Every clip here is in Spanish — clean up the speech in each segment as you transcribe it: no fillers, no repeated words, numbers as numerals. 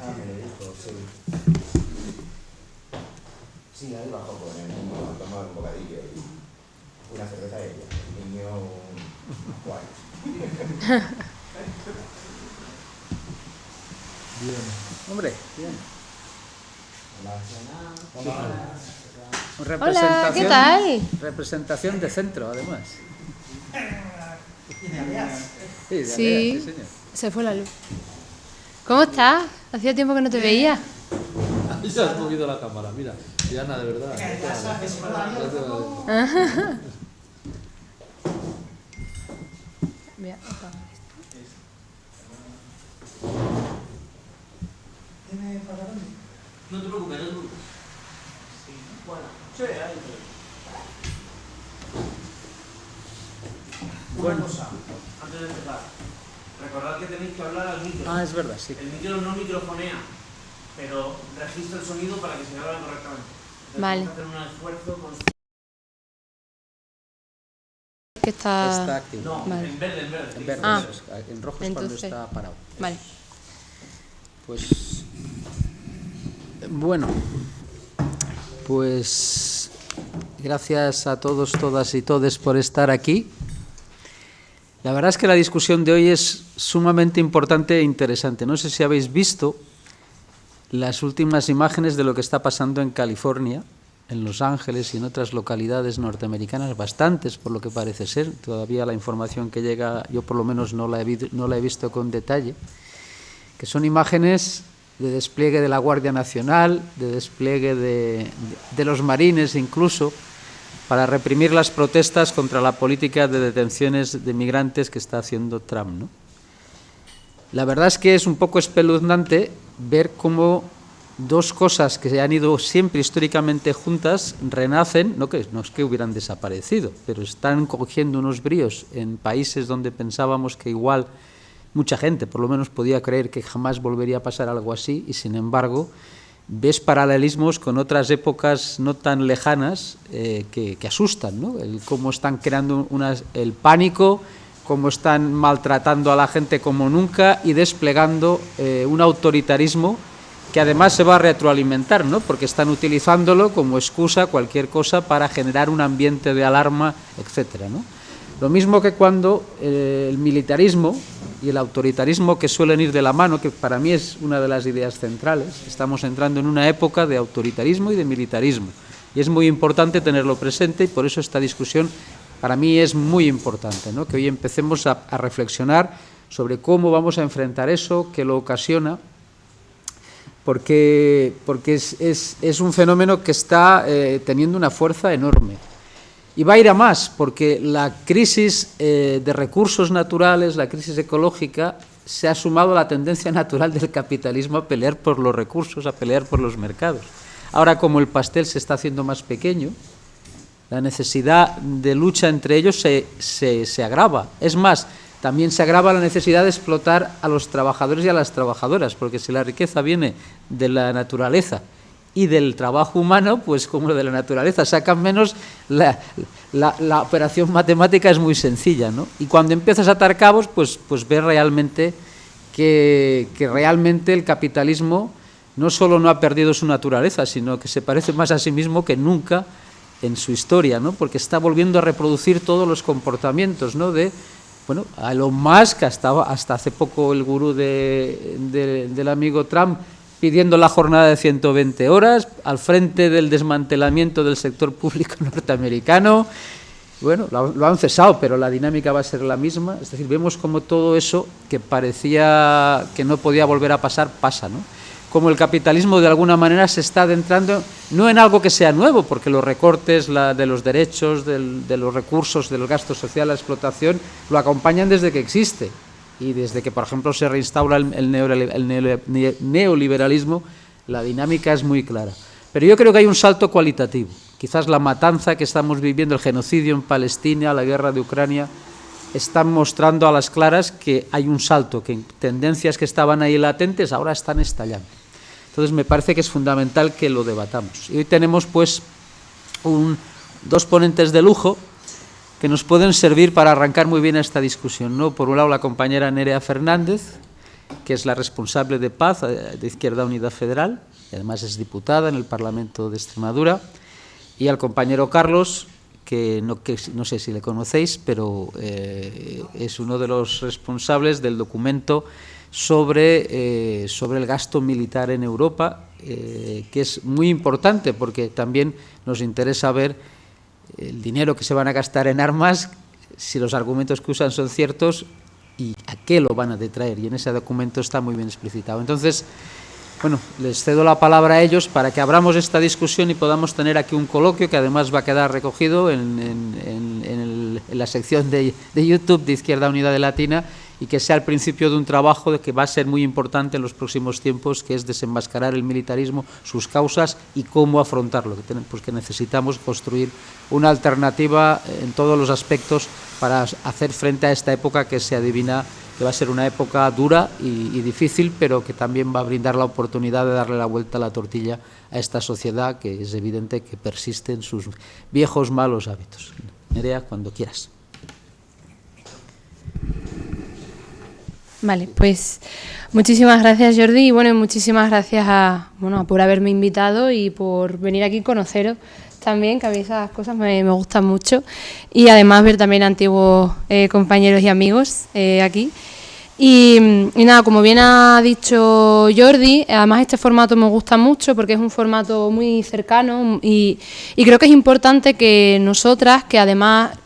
Ah, me lo dijo, sí. Sí, ahí bajó con el niño a tomar un bocadillo y una cerveza de ella. El niño, guay. Bien. Hombre, bien. Hola, ¿qué tal? Representación de centro, además. Sí, de Sí, Alea, sí, señor. se fue la luz. ¿Cómo estás? Hacía tiempo que no te veía. Ya has movido la cámara, mira. Diana, de verdad. Voy a apagar esto. No te preocupes, no te preocupes. Sí, bueno, sí, ahí. Una cosa, antes de empezar. Recordad que tenéis que hablar al micro. Ah, es verdad, sí. El micro no microfonea, pero registra el sonido para que se grabe correctamente. Entonces, Vale. Tienes que hacer un esfuerzo con... Que está... Está activo. No, Vale. en verde, en verde. En verde, Ah. eso es. En rojo es Entonces- cuando está parado. Vale. Pues bueno, pues gracias a todos, todas y todes por estar aquí. La verdad es que la discusión de hoy es sumamente importante e interesante. No sé si habéis visto las últimas imágenes de lo que está pasando en California, en Los Ángeles y en otras localidades norteamericanas, bastantes por lo que parece ser. Todavía la información que llega, yo por lo menos no la he visto con detalle, que son imágenes de despliegue de la Guardia Nacional, de despliegue de los marines incluso, para reprimir las protestas contra la política de detenciones de migrantes que está haciendo Trump, ¿no? La verdad es que es un poco espeluznante ver cómo dos cosas que se han ido siempre históricamente juntas renacen, no es que hubieran desaparecido, pero están cogiendo unos bríos en países donde pensábamos que igual mucha gente por lo menos podía creer que jamás volvería a pasar algo así, y sin embargo ves paralelismos con otras épocas no tan lejanas que asustan, ¿no? Cómo están creando el pánico, cómo están maltratando a la gente como nunca y desplegando un autoritarismo que además se va a retroalimentar, ¿no? Porque están utilizándolo como excusa cualquier cosa para generar un ambiente de alarma, etcétera, ¿no? Lo mismo que cuando el militarismo y el autoritarismo, que suelen ir de la mano, que para mí es una de las ideas centrales. Estamos entrando en una época de autoritarismo y de militarismo, y es muy importante tenerlo presente, y por eso esta discusión para mí es muy importante, ¿no? Que hoy empecemos a reflexionar sobre cómo vamos a enfrentar eso, qué lo ocasiona, porque es un fenómeno que está teniendo una fuerza enorme. Y va a ir a más, porque la crisis de recursos naturales, la crisis ecológica, se ha sumado a la tendencia natural del capitalismo a pelear por los recursos, a pelear por los mercados. Ahora, como el pastel se está haciendo más pequeño, la necesidad de lucha entre ellos se agrava. Es más, también se agrava la necesidad de explotar a los trabajadores y a las trabajadoras, porque si la riqueza viene de la naturaleza y del trabajo humano, pues como lo de la naturaleza sacan menos, la operación matemática es muy sencilla, ¿no? Y cuando empiezas a atar cabos, pues ves realmente que realmente el capitalismo no solo no ha perdido su naturaleza, sino que se parece más a sí mismo que nunca en su historia, ¿no? Porque está volviendo a reproducir todos los comportamientos, ¿no? Bueno, a Elon Musk, hasta hace poco el gurú del amigo Trump, pidiendo la jornada de 120 horas, al frente del desmantelamiento del sector público norteamericano. Bueno, lo han cesado, pero la dinámica va a ser la misma. Es decir, vemos como todo eso que parecía que no podía volver a pasar, pasa, ¿no? Como el capitalismo de alguna manera se está adentrando, no en algo que sea nuevo, porque los recortes de los derechos, de los recursos, del gasto social, la explotación, lo acompañan desde que existe. Y desde que, por ejemplo, se reinstaura el neoliberalismo, la dinámica es muy clara. Pero yo creo que hay un salto cualitativo. Quizás la matanza que estamos viviendo, el genocidio en Palestina, la guerra de Ucrania, están mostrando a las claras que hay un salto, que tendencias que estaban ahí latentes ahora están estallando. Entonces me parece que es fundamental que lo debatamos. Y hoy tenemos pues dos ponentes de lujo que nos pueden servir para arrancar muy bien esta discusión, ¿no? Por un lado, la compañera Nerea Fernández, que es la responsable de paz de Izquierda Unida Federal, y además es diputada en el Parlamento de Extremadura, y al compañero Carlos, que no sé si le conocéis, pero es uno de los responsables del documento sobre el gasto militar en Europa, que es muy importante porque también nos interesa ver el dinero que se van a gastar en armas, si los argumentos que usan son ciertos y a qué lo van a detraer, y en ese documento está muy bien explicitado. Entonces, bueno, les cedo la palabra a ellos para que abramos esta discusión y podamos tener aquí un coloquio que además va a quedar recogido en la sección de YouTube de Izquierda Unida de Latina, y que sea el principio de un trabajo que va a ser muy importante en los próximos tiempos, que es desenmascarar el militarismo, sus causas y cómo afrontarlo, que necesitamos construir una alternativa en todos los aspectos para hacer frente a esta época que se adivina que va a ser una época dura y difícil, pero que también va a brindar la oportunidad de darle la vuelta a la tortilla a esta sociedad que es evidente que persiste en sus viejos malos hábitos. Nerea, cuando quieras. Vale, pues muchísimas gracias, Jordi, y bueno, muchísimas gracias por haberme invitado y por venir aquí a conoceros también, que a mí esas cosas me gustan mucho, y además ver también antiguos compañeros y amigos aquí. Y nada, como bien ha dicho Jordi, además este formato me gusta mucho porque es un formato muy cercano y creo que es importante que nosotras, que además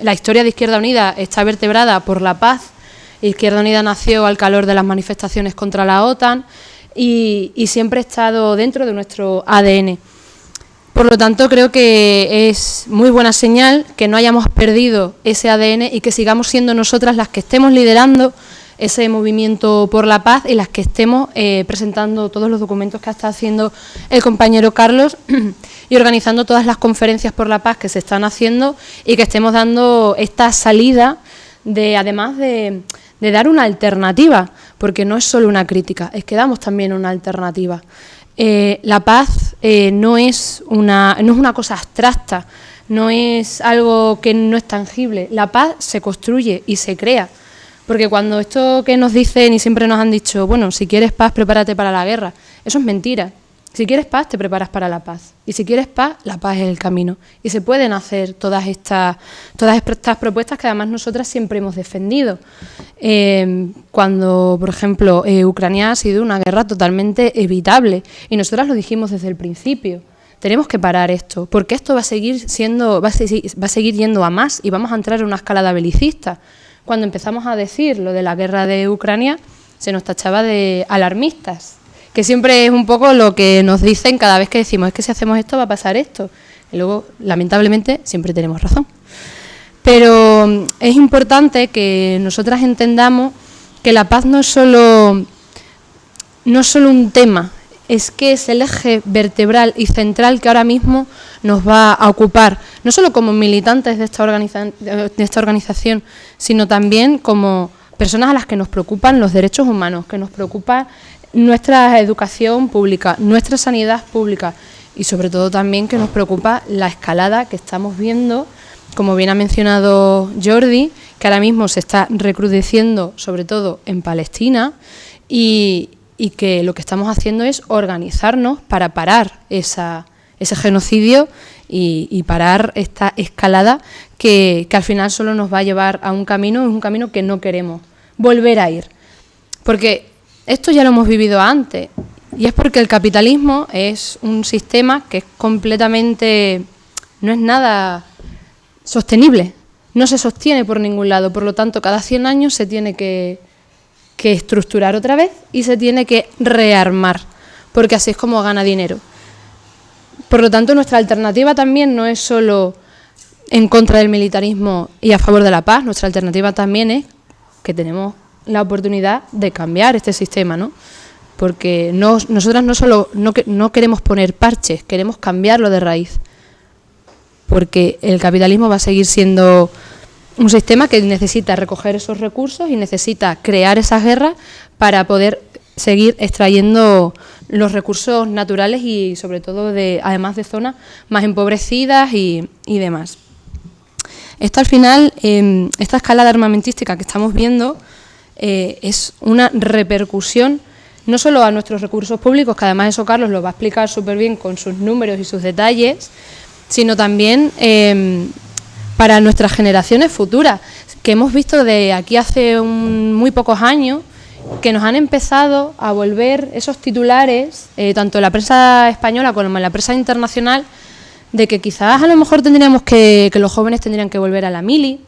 la historia de Izquierda Unida está vertebrada por la paz. Izquierda Unida nació al calor de las manifestaciones contra la OTAN y siempre ha estado dentro de nuestro ADN. Por lo tanto, creo que es muy buena señal que no hayamos perdido ese ADN y que sigamos siendo nosotras las que estemos liderando ese movimiento por la paz y las que estemos presentando todos los documentos que está haciendo el compañero Carlos y organizando todas las conferencias por la paz que se están haciendo, y que estemos dando esta salida además de dar una alternativa, porque no es solo una crítica, es que damos también una alternativa. La paz no es una cosa abstracta, no es algo que no es tangible. La paz se construye y se crea, porque cuando esto que nos dicen y siempre nos han dicho, bueno, si quieres paz, prepárate para la guerra, eso es mentira. Si quieres paz, te preparas para la paz. Y si quieres paz, la paz es el camino. Y se pueden hacer todas estas propuestas que además nosotras siempre hemos defendido. Cuando, por ejemplo, Ucrania ha sido una guerra totalmente evitable. Y nosotras lo dijimos desde el principio. Tenemos que parar esto, porque esto va a seguir yendo a más y vamos a entrar en una escalada belicista. Cuando empezamos a decir lo de la guerra de Ucrania, se nos tachaba de alarmistas, que siempre es un poco lo que nos dicen cada vez que decimos, es que si hacemos esto va a pasar esto. Y luego, lamentablemente, siempre tenemos razón. Pero es importante que nosotras entendamos que la paz no es solo un tema, es que es el eje vertebral y central que ahora mismo nos va a ocupar, no solo como militantes de esta organización, sino también como personas a las que nos preocupan los derechos humanos, que nos preocupa nuestra educación pública, nuestra sanidad pública, y sobre todo también que nos preocupa la escalada que estamos viendo, como bien ha mencionado Jordi, que ahora mismo se está recrudeciendo sobre todo en Palestina, y que lo que estamos haciendo es organizarnos para parar ese genocidio y parar esta escalada que al final solo nos va a llevar a un camino que no queremos volver a ir. Porque esto ya lo hemos vivido antes, y es porque el capitalismo es un sistema que es completamente, no es nada sostenible, no se sostiene por ningún lado, por lo tanto cada 100 años se tiene que estructurar otra vez y se tiene que rearmar, porque así es como gana dinero. Por lo tanto, nuestra alternativa también no es solo en contra del militarismo y a favor de la paz, nuestra alternativa también es que tenemos la oportunidad de cambiar este sistema, ¿no? Porque nosotras no queremos poner parches, queremos cambiarlo de raíz, porque el capitalismo va a seguir siendo un sistema que necesita recoger esos recursos y necesita crear esas guerras para poder seguir extrayendo los recursos naturales y sobre todo además de zonas más empobrecidas y demás. Al final, esta escalada armamentística que estamos viendo es una repercusión no solo a nuestros recursos públicos, que además eso Carlos lo va a explicar súper bien con sus números y sus detalles, sino también para nuestras generaciones futuras, que hemos visto de aquí hace muy pocos años que nos han empezado a volver esos titulares, tanto en la prensa española como en la prensa internacional, de que quizás a lo mejor tendríamos que los jóvenes tendrían que volver a la mili,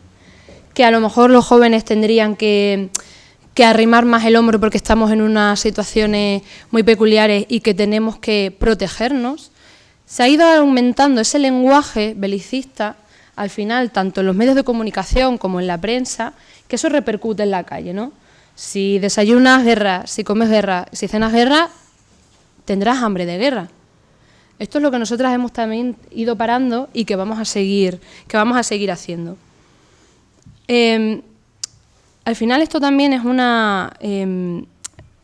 que a lo mejor los jóvenes tendrían que arrimar más el hombro porque estamos en unas situaciones muy peculiares y que tenemos que protegernos. Se ha ido aumentando ese lenguaje belicista, al final, tanto en los medios de comunicación como en la prensa, que eso repercute en la calle, ¿no? Si desayunas guerra, si comes guerra, si cenas guerra, tendrás hambre de guerra. Esto es lo que nosotras hemos también ido parando y que vamos a seguir haciendo. Al final esto también es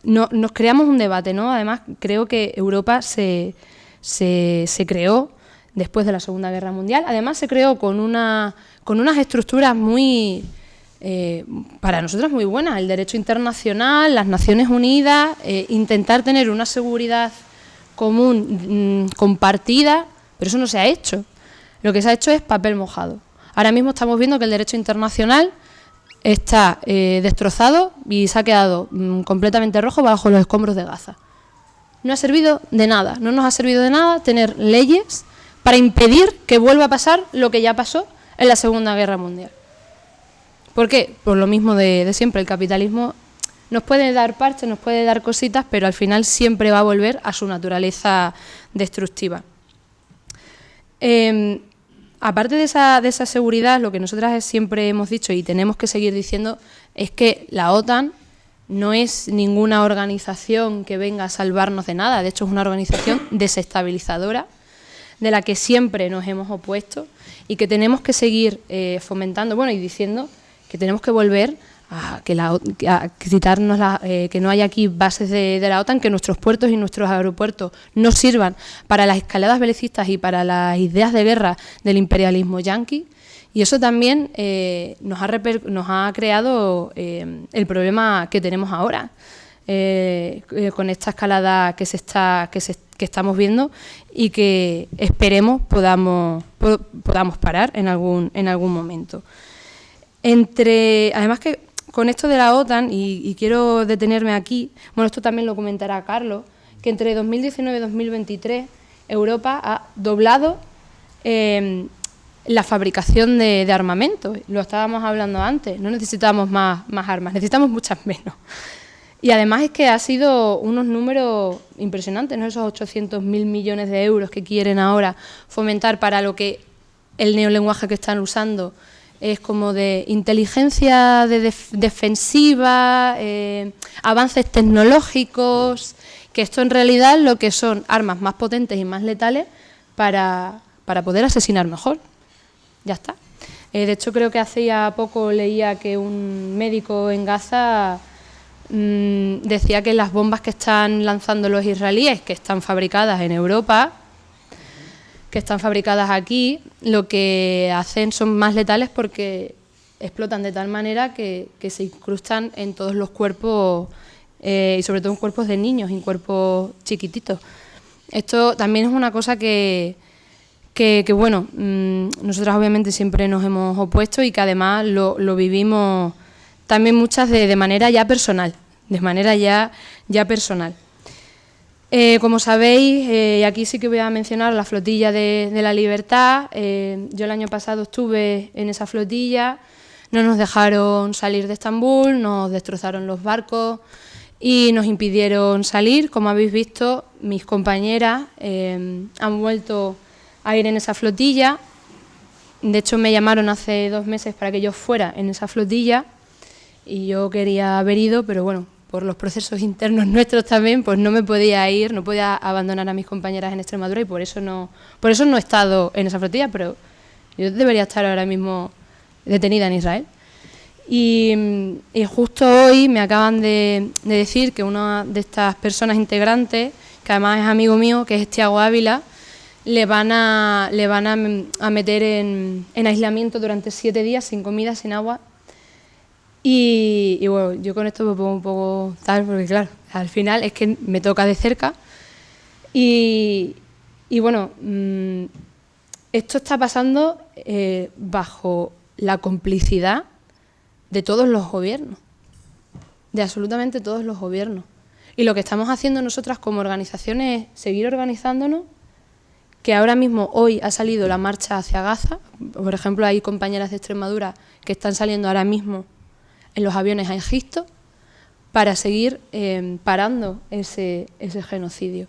nos creamos un debate, ¿no? Además, creo que Europa se creó después de la Segunda Guerra Mundial. Además, se creó con unas estructuras muy, para nosotros muy buenas. El derecho internacional, las Naciones Unidas, intentar tener una seguridad común, compartida, pero eso no se ha hecho. Lo que se ha hecho es papel mojado. Ahora mismo estamos viendo que el derecho internacional está destrozado y se ha quedado completamente rojo bajo los escombros de Gaza. No ha servido de nada, no nos ha servido de nada tener leyes para impedir que vuelva a pasar lo que ya pasó en la Segunda Guerra Mundial. ¿Por qué? Por lo mismo de siempre, el capitalismo nos puede dar parches, nos puede dar cositas, pero al final siempre va a volver a su naturaleza destructiva. Aparte de esa seguridad, lo que nosotras siempre hemos dicho y tenemos que seguir diciendo es que la OTAN no es ninguna organización que venga a salvarnos de nada. De hecho, es una organización desestabilizadora de la que siempre nos hemos opuesto y que tenemos que seguir fomentando, bueno, y diciendo que tenemos que volver a quitarnos que no haya aquí bases de la OTAN, que nuestros puertos y nuestros aeropuertos no sirvan para las escaladas belicistas y para las ideas de guerra del imperialismo yanqui. Y eso también nos ha creado el problema que tenemos ahora, con esta escalada que estamos viendo y que esperemos podamos parar en algún momento. Además que con esto de la OTAN, y quiero detenerme aquí, bueno, esto también lo comentará Carlos, que entre 2019 y 2023 Europa ha doblado la fabricación de armamento. Lo estábamos hablando antes, no necesitamos más armas, necesitamos muchas menos. Y además es que ha sido unos números impresionantes, ¿no? Esos 800.000 millones de euros que quieren ahora fomentar para lo que el neolenguaje que están usando es como de inteligencia defensiva, avances tecnológicos, que esto en realidad lo que son armas más potentes y más letales para poder asesinar mejor. Ya está. De hecho, creo que hacía poco leía que un médico en Gaza decía que las bombas que están lanzando los israelíes, que están fabricadas en Europa, que están fabricadas aquí, lo que hacen son más letales porque explotan de tal manera que se incrustan en todos los cuerpos, y sobre todo en cuerpos de niños, en cuerpos chiquititos. Esto también es una cosa que bueno, nosotras obviamente siempre nos hemos opuesto y que además lo vivimos también muchas de manera ya personal, como sabéis, aquí sí que voy a mencionar la flotilla de la Libertad. Yo el año pasado estuve en esa flotilla, no nos dejaron salir de Estambul, nos destrozaron los barcos y nos impidieron salir. Como habéis visto, mis compañeras han vuelto a ir en esa flotilla. De hecho, me llamaron hace 2 meses para que yo fuera en esa flotilla y yo quería haber ido, pero bueno, por los procesos internos nuestros también, pues no me podía ir, no podía abandonar a mis compañeras en Extremadura y por eso no he estado en esa flotilla, pero yo debería estar ahora mismo detenida en Israel. Y justo hoy me acaban de decir que una de estas personas integrantes, que además es amigo mío, que es Thiago Ávila, le van a meter en aislamiento durante 7 días, sin comida, sin agua. Y bueno, yo con esto me pongo un poco tal, porque claro, al final es que me toca de cerca. Y bueno, esto está pasando bajo la complicidad de todos los gobiernos, de absolutamente todos los gobiernos. Y lo que estamos haciendo nosotras como organizaciones es seguir organizándonos, que ahora mismo, hoy, ha salido la marcha hacia Gaza. Por ejemplo, hay compañeras de Extremadura que están saliendo ahora mismo en los aviones a Egipto para seguir parando ese genocidio.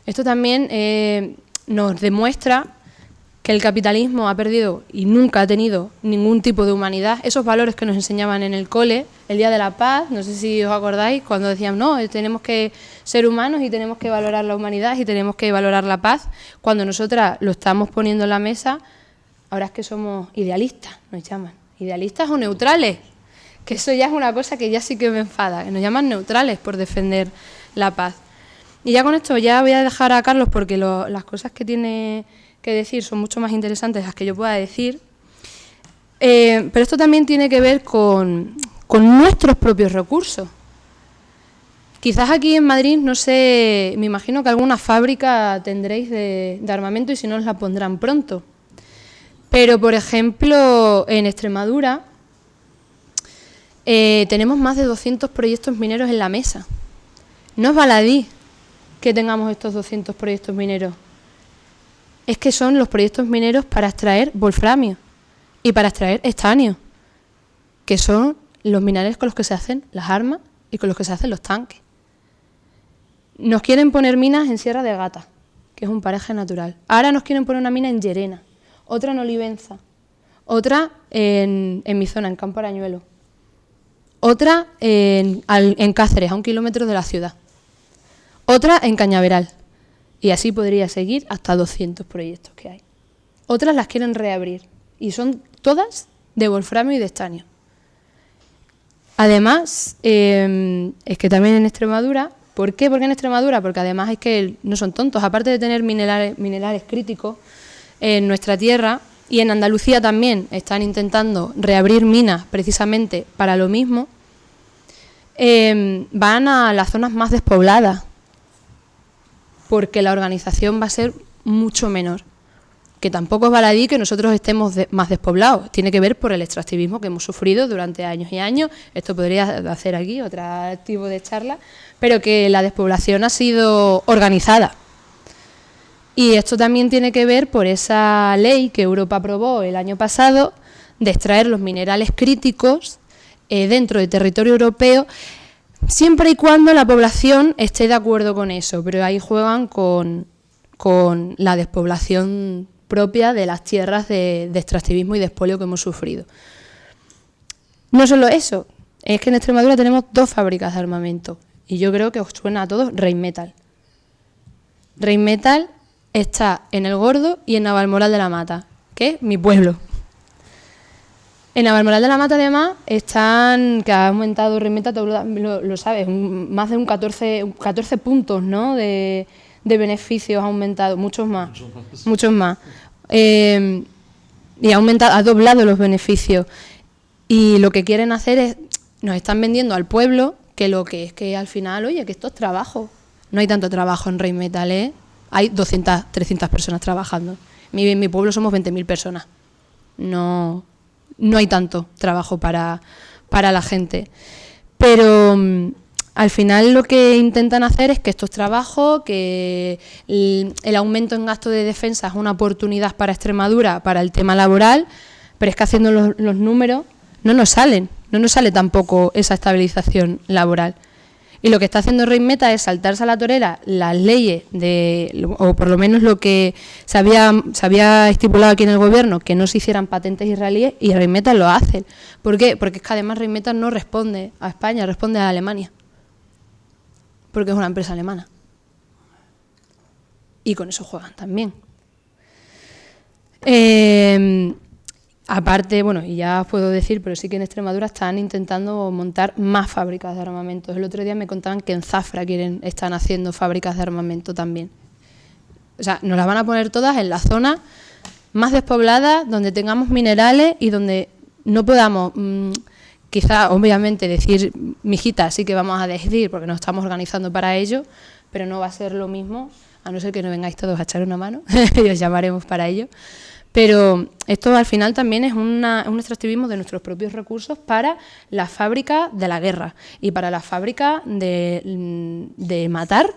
Esto también nos demuestra que el capitalismo ha perdido y nunca ha tenido ningún tipo de humanidad. Esos valores que nos enseñaban en el cole, el Día de la Paz, no sé si os acordáis, cuando decían, no, tenemos que ser humanos y tenemos que valorar la humanidad y tenemos que valorar la paz. Cuando nosotras lo estamos poniendo en la mesa, ahora es que somos idealistas, nos llaman. ¿Idealistas o neutrales? Que eso ya es una cosa que ya sí que me enfada, que nos llaman neutrales por defender la paz. Y ya con esto ya voy a dejar a Carlos porque las cosas que tiene que decir son mucho más interesantes las que yo pueda decir. Pero esto también tiene que ver con nuestros propios recursos. Quizás aquí en Madrid, no sé, me imagino que alguna fábrica tendréis de armamento y si no os la pondrán pronto. Pero, por ejemplo, en Extremadura tenemos más de 200 proyectos mineros en la mesa. No es baladí que tengamos estos 200 proyectos mineros. Es que son los proyectos mineros para extraer wolframio y para extraer estanio, que son los minerales con los que se hacen las armas y con los que se hacen los tanques. Nos quieren poner minas en Sierra de Gata, que es un paraje natural. Ahora nos quieren poner una mina en Llerena, otra en Olivenza, otra en mi zona, en Campo Arañuelo, otra en Cáceres, a 1 kilómetro de la ciudad, otra en Cañaveral. Y así podría seguir hasta 200 proyectos que hay. Otras las quieren reabrir y son todas de wolframio y de estanio. Además, es que también en Extremadura, ¿por qué? Porque en Extremadura, porque además es que no son tontos, aparte de tener minerales críticos en nuestra tierra y en Andalucía también están intentando reabrir minas precisamente para lo mismo, van a las zonas más despobladas, porque la organización va a ser mucho menor. Que tampoco es baladí que nosotros estemos más despoblados. Tiene que ver por el extractivismo que hemos sufrido durante años y años. Esto podría hacer aquí otro tipo de charla, pero que la despoblación ha sido organizada. Y esto también tiene que ver por esa ley que Europa aprobó el año pasado de extraer los minerales críticos dentro del territorio europeo, siempre y cuando la población esté de acuerdo con eso, pero ahí juegan con la despoblación propia de las tierras de extractivismo y de expolio que hemos sufrido. No solo eso, es que en Extremadura tenemos 2 fábricas de armamento y yo creo que os suena a todos Rheinmetall. Rheinmetall está en El Gordo y en Navalmoral de la Mata, que es mi pueblo. En Navalmoral de la Mata, además, que ha aumentado Rheinmetall, tú lo sabes, más de 14 puntos, ¿no?, de beneficios ha aumentado, muchos más. Y ha doblado los beneficios. Y lo que quieren hacer es, nos están vendiendo al pueblo que lo que es que al final, oye, que esto es trabajo. No hay tanto trabajo en Rheinmetall, ¿eh? Hay 200, 300 personas trabajando. En mi pueblo somos 20.000 personas. No hay tanto trabajo para la gente. Pero al final lo que intentan hacer es que estos trabajos, que el aumento en gasto de defensa es una oportunidad para Extremadura, para el tema laboral, pero es que haciendo los números no nos sale tampoco esa estabilización laboral. Y lo que está haciendo Rheinmetall es saltarse a la torera las leyes, o por lo menos lo que se había estipulado aquí en el gobierno, que no se hicieran patentes israelíes, y Rheinmetall lo hace. ¿Por qué? Porque es que además Rheinmetall no responde a España, responde a Alemania, porque es una empresa alemana. Y con eso juegan también. Aparte, bueno, y ya os puedo decir, pero sí que en Extremadura están intentando montar más fábricas de armamento. El otro día me contaban que en Zafra están haciendo fábricas de armamento también. O sea, nos las van a poner todas en la zona más despoblada, donde tengamos minerales y donde no podamos quizá, obviamente, decir, mijita, sí que vamos a decidir, porque nos estamos organizando para ello, pero no va a ser lo mismo, a no ser que no vengáis todos a echar una mano, y os llamaremos para ello. Pero esto al final también es un extractivismo de nuestros propios recursos para la fábrica de la guerra y para la fábrica de matar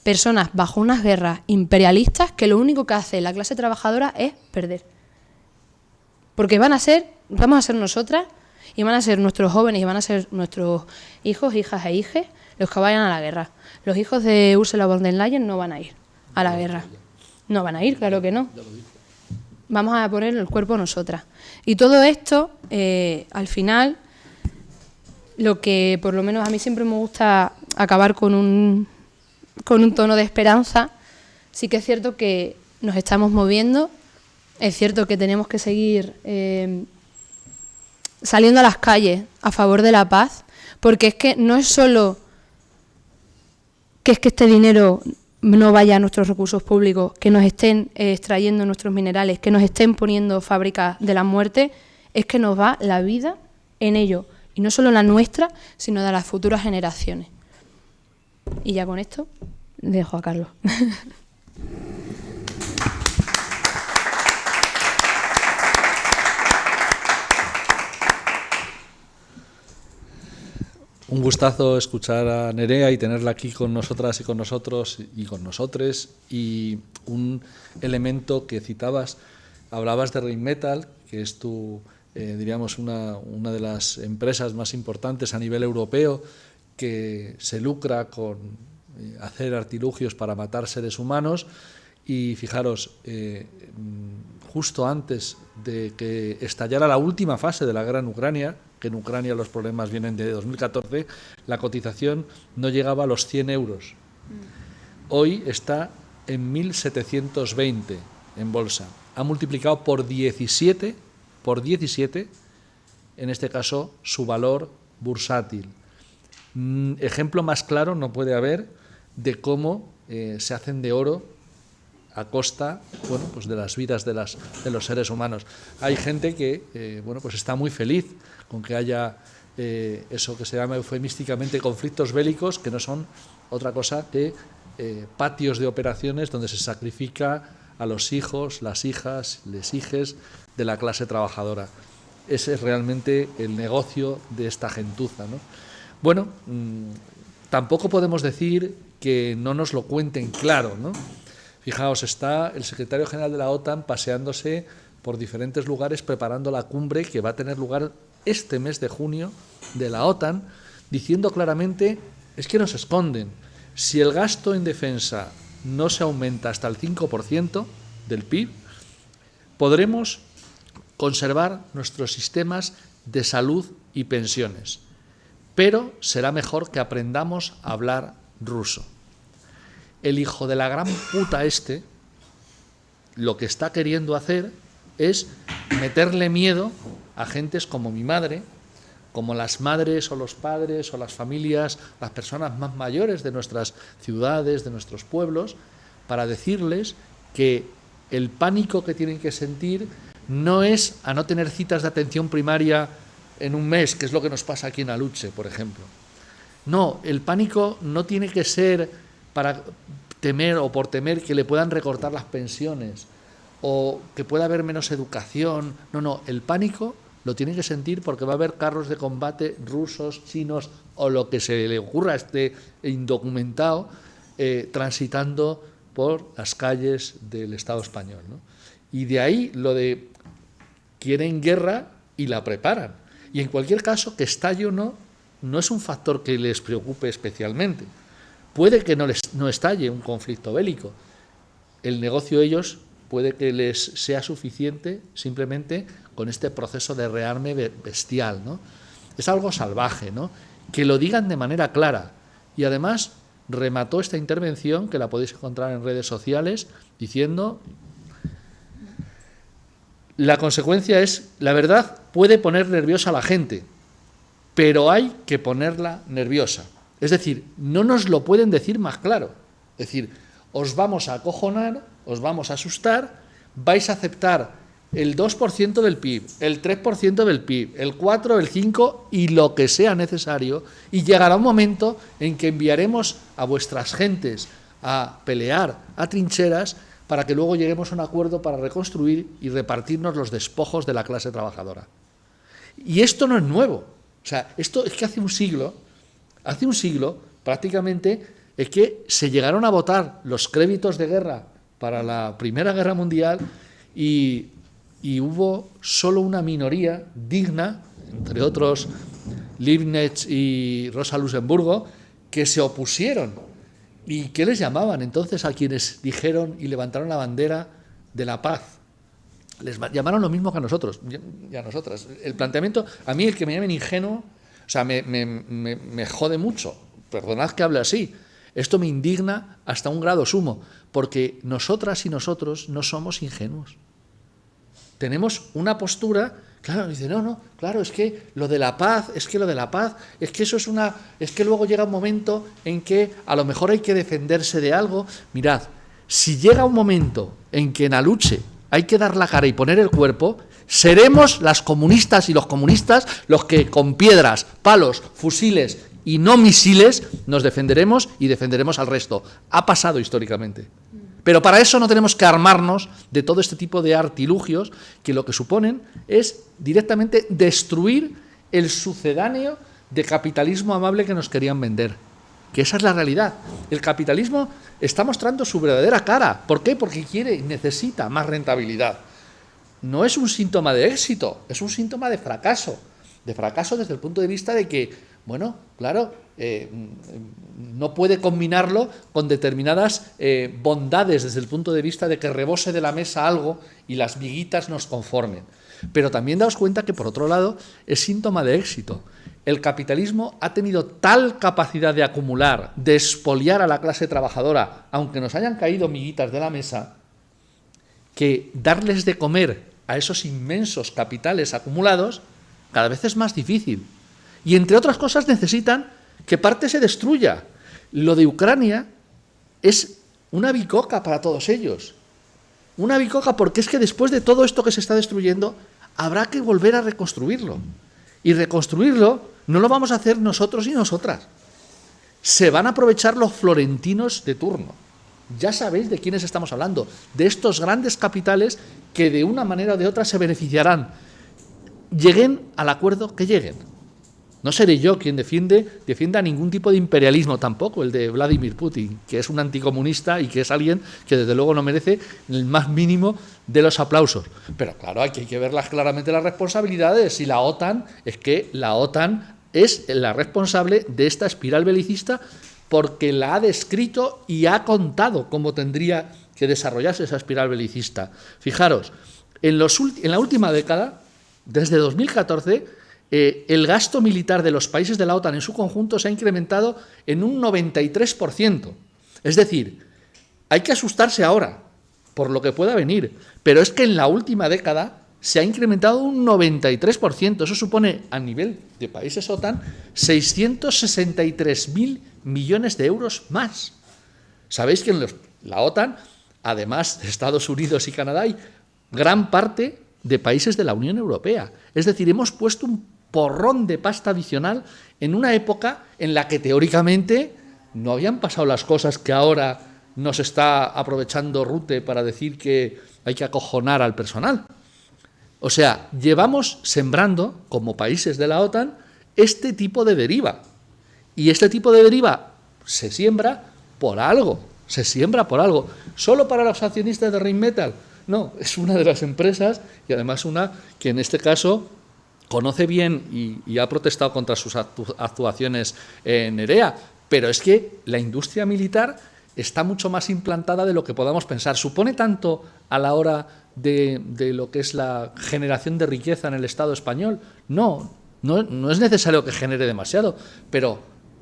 personas bajo unas guerras imperialistas que lo único que hace la clase trabajadora es perder. Porque vamos a ser nosotras y van a ser nuestros jóvenes y van a ser nuestros hijos, hijas e hijes los que vayan a la guerra. Los hijos de Ursula von der Leyen no van a ir a la guerra. No van a ir, claro que no. Vamos a poner el cuerpo nosotras. Y todo esto, al final, lo que por lo menos a mí siempre me gusta acabar con un tono de esperanza, sí que es cierto que nos estamos moviendo, es cierto que tenemos que seguir saliendo a las calles a favor de la paz, porque es que no es solo que este dinero no vaya a nuestros recursos públicos, que nos estén extrayendo nuestros minerales, que nos estén poniendo fábricas de la muerte, es que nos va la vida en ello, y no solo la nuestra, sino de las futuras generaciones. Y ya con esto, dejo a Carlos. Un gustazo escuchar a Nerea y tenerla aquí con nosotras y con nosotros y con nosotres. Y un elemento que citabas, hablabas de Rheinmetall, que es diríamos, una de las empresas más importantes a nivel europeo que se lucra con hacer artilugios para matar seres humanos. Y fijaros, justo antes de que estallara la última fase de la guerra en Ucrania, que en Ucrania los problemas vienen de 2014, la cotización no llegaba a los 100 euros. Hoy está en 1.720 en bolsa. Ha multiplicado por 17, en este caso, su valor bursátil. Ejemplo más claro no puede haber de cómo se hacen de oro a costa, bueno, pues de las vidas de los seres humanos. Hay gente que bueno, pues está muy feliz con que haya eso que se llama eufemísticamente conflictos bélicos, que no son otra cosa que patios de operaciones donde se sacrifica a los hijos, las hijas, les hijes de la clase trabajadora. Ese es realmente el negocio de esta gentuza, ¿no? Bueno, tampoco podemos decir que no nos lo cuenten claro, ¿no? Fijaos, está el secretario general de la OTAN paseándose por diferentes lugares preparando la cumbre que va a tener lugar este mes de junio de la OTAN, diciendo claramente, es que nos esconden, si el gasto en defensa no se aumenta hasta el 5% del PIB, podremos conservar nuestros sistemas de salud y pensiones, pero será mejor que aprendamos a hablar ruso. El hijo de la gran puta lo que está queriendo hacer es meterle miedo a gentes como mi madre, como las madres o los padres o las familias, las personas más mayores de nuestras ciudades, de nuestros pueblos, para decirles que el pánico que tienen que sentir no es a no tener citas de atención primaria en un mes, que es lo que nos pasa aquí en Aluche, por ejemplo. No, el pánico no tiene que ser para temer o por temer que le puedan recortar las pensiones o que pueda haber menos educación. No, el pánico lo tienen que sentir porque va a haber carros de combate rusos, chinos o lo que se le ocurra a este indocumentado transitando por las calles del Estado español, ¿no? Y de ahí lo de quieren guerra y la preparan. Y en cualquier caso, que estalle o no es un factor que les preocupe especialmente. Puede que no estalle un conflicto bélico. El negocio de ellos puede que les sea suficiente simplemente con este proceso de rearme bestial, ¿no? Es algo salvaje, ¿no? Que lo digan de manera clara. Y además remató esta intervención, que la podéis encontrar en redes sociales, diciendo: la consecuencia es, la verdad puede poner nerviosa a la gente, pero hay que ponerla nerviosa. Es decir, no nos lo pueden decir más claro. Es decir, os vamos a acojonar, os vamos a asustar, vais a aceptar el 2% del PIB, el 3% del PIB, el 4%, el 5% y lo que sea necesario, y llegará un momento en que enviaremos a vuestras gentes a pelear a trincheras para que luego lleguemos a un acuerdo para reconstruir y repartirnos los despojos de la clase trabajadora. Y esto no es nuevo. O sea, esto es que hace un siglo prácticamente, es que se llegaron a votar los créditos de guerra para la Primera Guerra Mundial y hubo solo una minoría digna, entre otros Leibniz y Rosa Luxemburgo, que se opusieron. ¿Y qué les llamaban entonces a quienes dijeron y levantaron la bandera de la paz? Les llamaron lo mismo que a nosotros y a nosotras. El planteamiento, a mí el que me llamen ingenuo, o sea, me jode mucho. Perdonad que hable así. Esto me indigna hasta un grado sumo, porque nosotras y nosotros no somos ingenuos. Tenemos una postura, claro, dice, no, claro, es que lo de la paz, es que eso es que luego llega un momento en que a lo mejor hay que defenderse de algo. Mirad, si llega un momento en que en la lucha hay que dar la cara y poner el cuerpo, seremos las comunistas y los comunistas los que con piedras, palos, fusiles y no misiles nos defenderemos y defenderemos al resto. Ha pasado históricamente. Pero para eso no tenemos que armarnos de todo este tipo de artilugios que lo que suponen es directamente destruir el sucedáneo de capitalismo amable que nos querían vender. Que esa es la realidad. El capitalismo está mostrando su verdadera cara. ¿Por qué? Porque quiere y necesita más rentabilidad. No es un síntoma de éxito, es un síntoma de fracaso. De fracaso desde el punto de vista de que, bueno, claro, no puede combinarlo con determinadas bondades desde el punto de vista de que rebose de la mesa algo y las miguitas nos conformen. Pero también daos cuenta que, por otro lado, es síntoma de éxito. El capitalismo ha tenido tal capacidad de acumular, de expoliar a la clase trabajadora, aunque nos hayan caído miguitas de la mesa, que darles de comer a esos inmensos capitales acumulados cada vez es más difícil. Y, entre otras cosas, necesitan que parte se destruya. Lo de Ucrania es una bicoca para todos ellos. Una bicoca porque es que después de todo esto que se está destruyendo, habrá que volver a reconstruirlo. Y reconstruirlo no lo vamos a hacer nosotros y nosotras. Se van a aprovechar los florentinos de turno. Ya sabéis de quiénes estamos hablando, de estos grandes capitales que de una manera o de otra se beneficiarán. Lleguen al acuerdo que lleguen. No seré yo quien defienda ningún tipo de imperialismo, tampoco el de Vladimir Putin, que es un anticomunista y que es alguien que desde luego no merece el más mínimo de los aplausos. Pero claro, hay que ver claramente las responsabilidades, y la OTAN es la responsable de esta espiral belicista porque la ha descrito y ha contado cómo tendría que desarrollarse esa espiral belicista. Fijaros, en la última década, desde 2014, el gasto militar de los países de la OTAN en su conjunto se ha incrementado en un 93%. Es decir, hay que asustarse ahora por lo que pueda venir, pero es que en la última década se ha incrementado un 93%. Eso supone, a nivel de países OTAN, 663.000 millones de euros más. Sabéis que en la OTAN, además de Estados Unidos y Canadá, hay gran parte de países de la Unión Europea. Es decir, hemos puesto un porrón de pasta adicional en una época en la que teóricamente no habían pasado las cosas que ahora nos está aprovechando Rutte para decir que hay que acojonar al personal. O sea, llevamos sembrando, como países de la OTAN, este tipo de deriva. Y este tipo de deriva se siembra por algo. ¿Solo para los accionistas de Rheinmetall? No, es una de las empresas, y además una que en este caso conoce bien y ha protestado contra sus actuaciones en Nerea, pero es que la industria militar está mucho más implantada de lo que podamos pensar. ¿Supone tanto a la hora de lo que es la generación de riqueza en el Estado español? No es necesario que genere demasiado, pero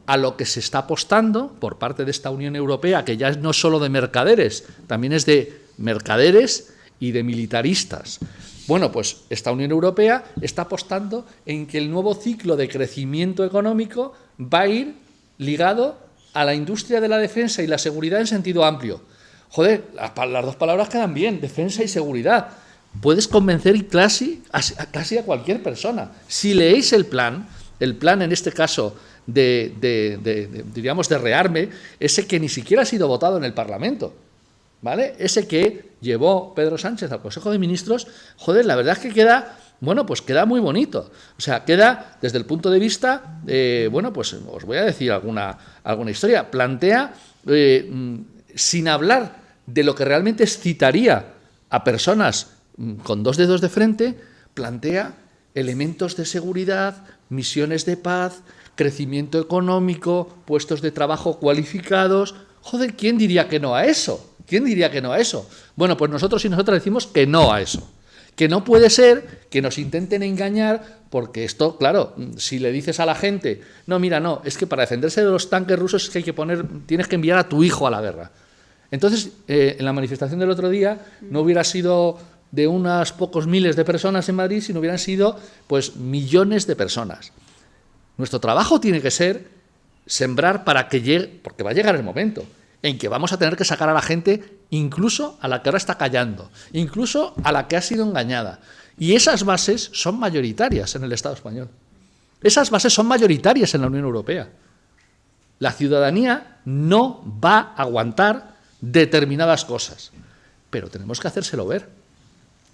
a lo que se está apostando por parte de esta Unión Europea, que ya no es solo de mercaderes, también es de mercaderes y de militaristas. Bueno, pues esta Unión Europea está apostando en que el nuevo ciclo de crecimiento económico va a ir ligado a la industria de la defensa y la seguridad en sentido amplio. Joder, las dos palabras quedan bien, defensa y seguridad, puedes convencer casi a cualquier persona. Si leéis el plan en este caso diríamos, de rearme, ese que ni siquiera ha sido votado en el Parlamento, ¿vale? Ese que llevó Pedro Sánchez al Consejo de Ministros, joder, la verdad es que queda, bueno, pues queda muy bonito. O sea, queda desde el punto de vista, bueno, pues os voy a decir alguna historia. Plantea, sin hablar de lo que realmente excitaría a personas con dos dedos de frente, plantea elementos de seguridad, misiones de paz, crecimiento económico, puestos de trabajo cualificados. Joder, ¿quién diría que no a eso? ¿Quién diría que no a eso? Bueno, pues nosotros y nosotras decimos que no a eso. Que no puede ser que nos intenten engañar, porque esto, claro, si le dices a la gente, no, mira, no, es que para defenderse de los tanques rusos es que tienes que enviar a tu hijo a la guerra. Entonces, en la manifestación del otro día no hubiera sido de unos pocos miles de personas en Madrid, sino hubieran sido, pues, millones de personas. Nuestro trabajo tiene que ser sembrar para que llegue, porque va a llegar el momento en que vamos a tener que sacar a la gente, incluso a la que ahora está callando, incluso a la que ha sido engañada. Y esas bases son mayoritarias en el Estado español. Esas bases son mayoritarias en la Unión Europea. La ciudadanía no va a aguantar determinadas cosas, pero tenemos que hacérselo ver.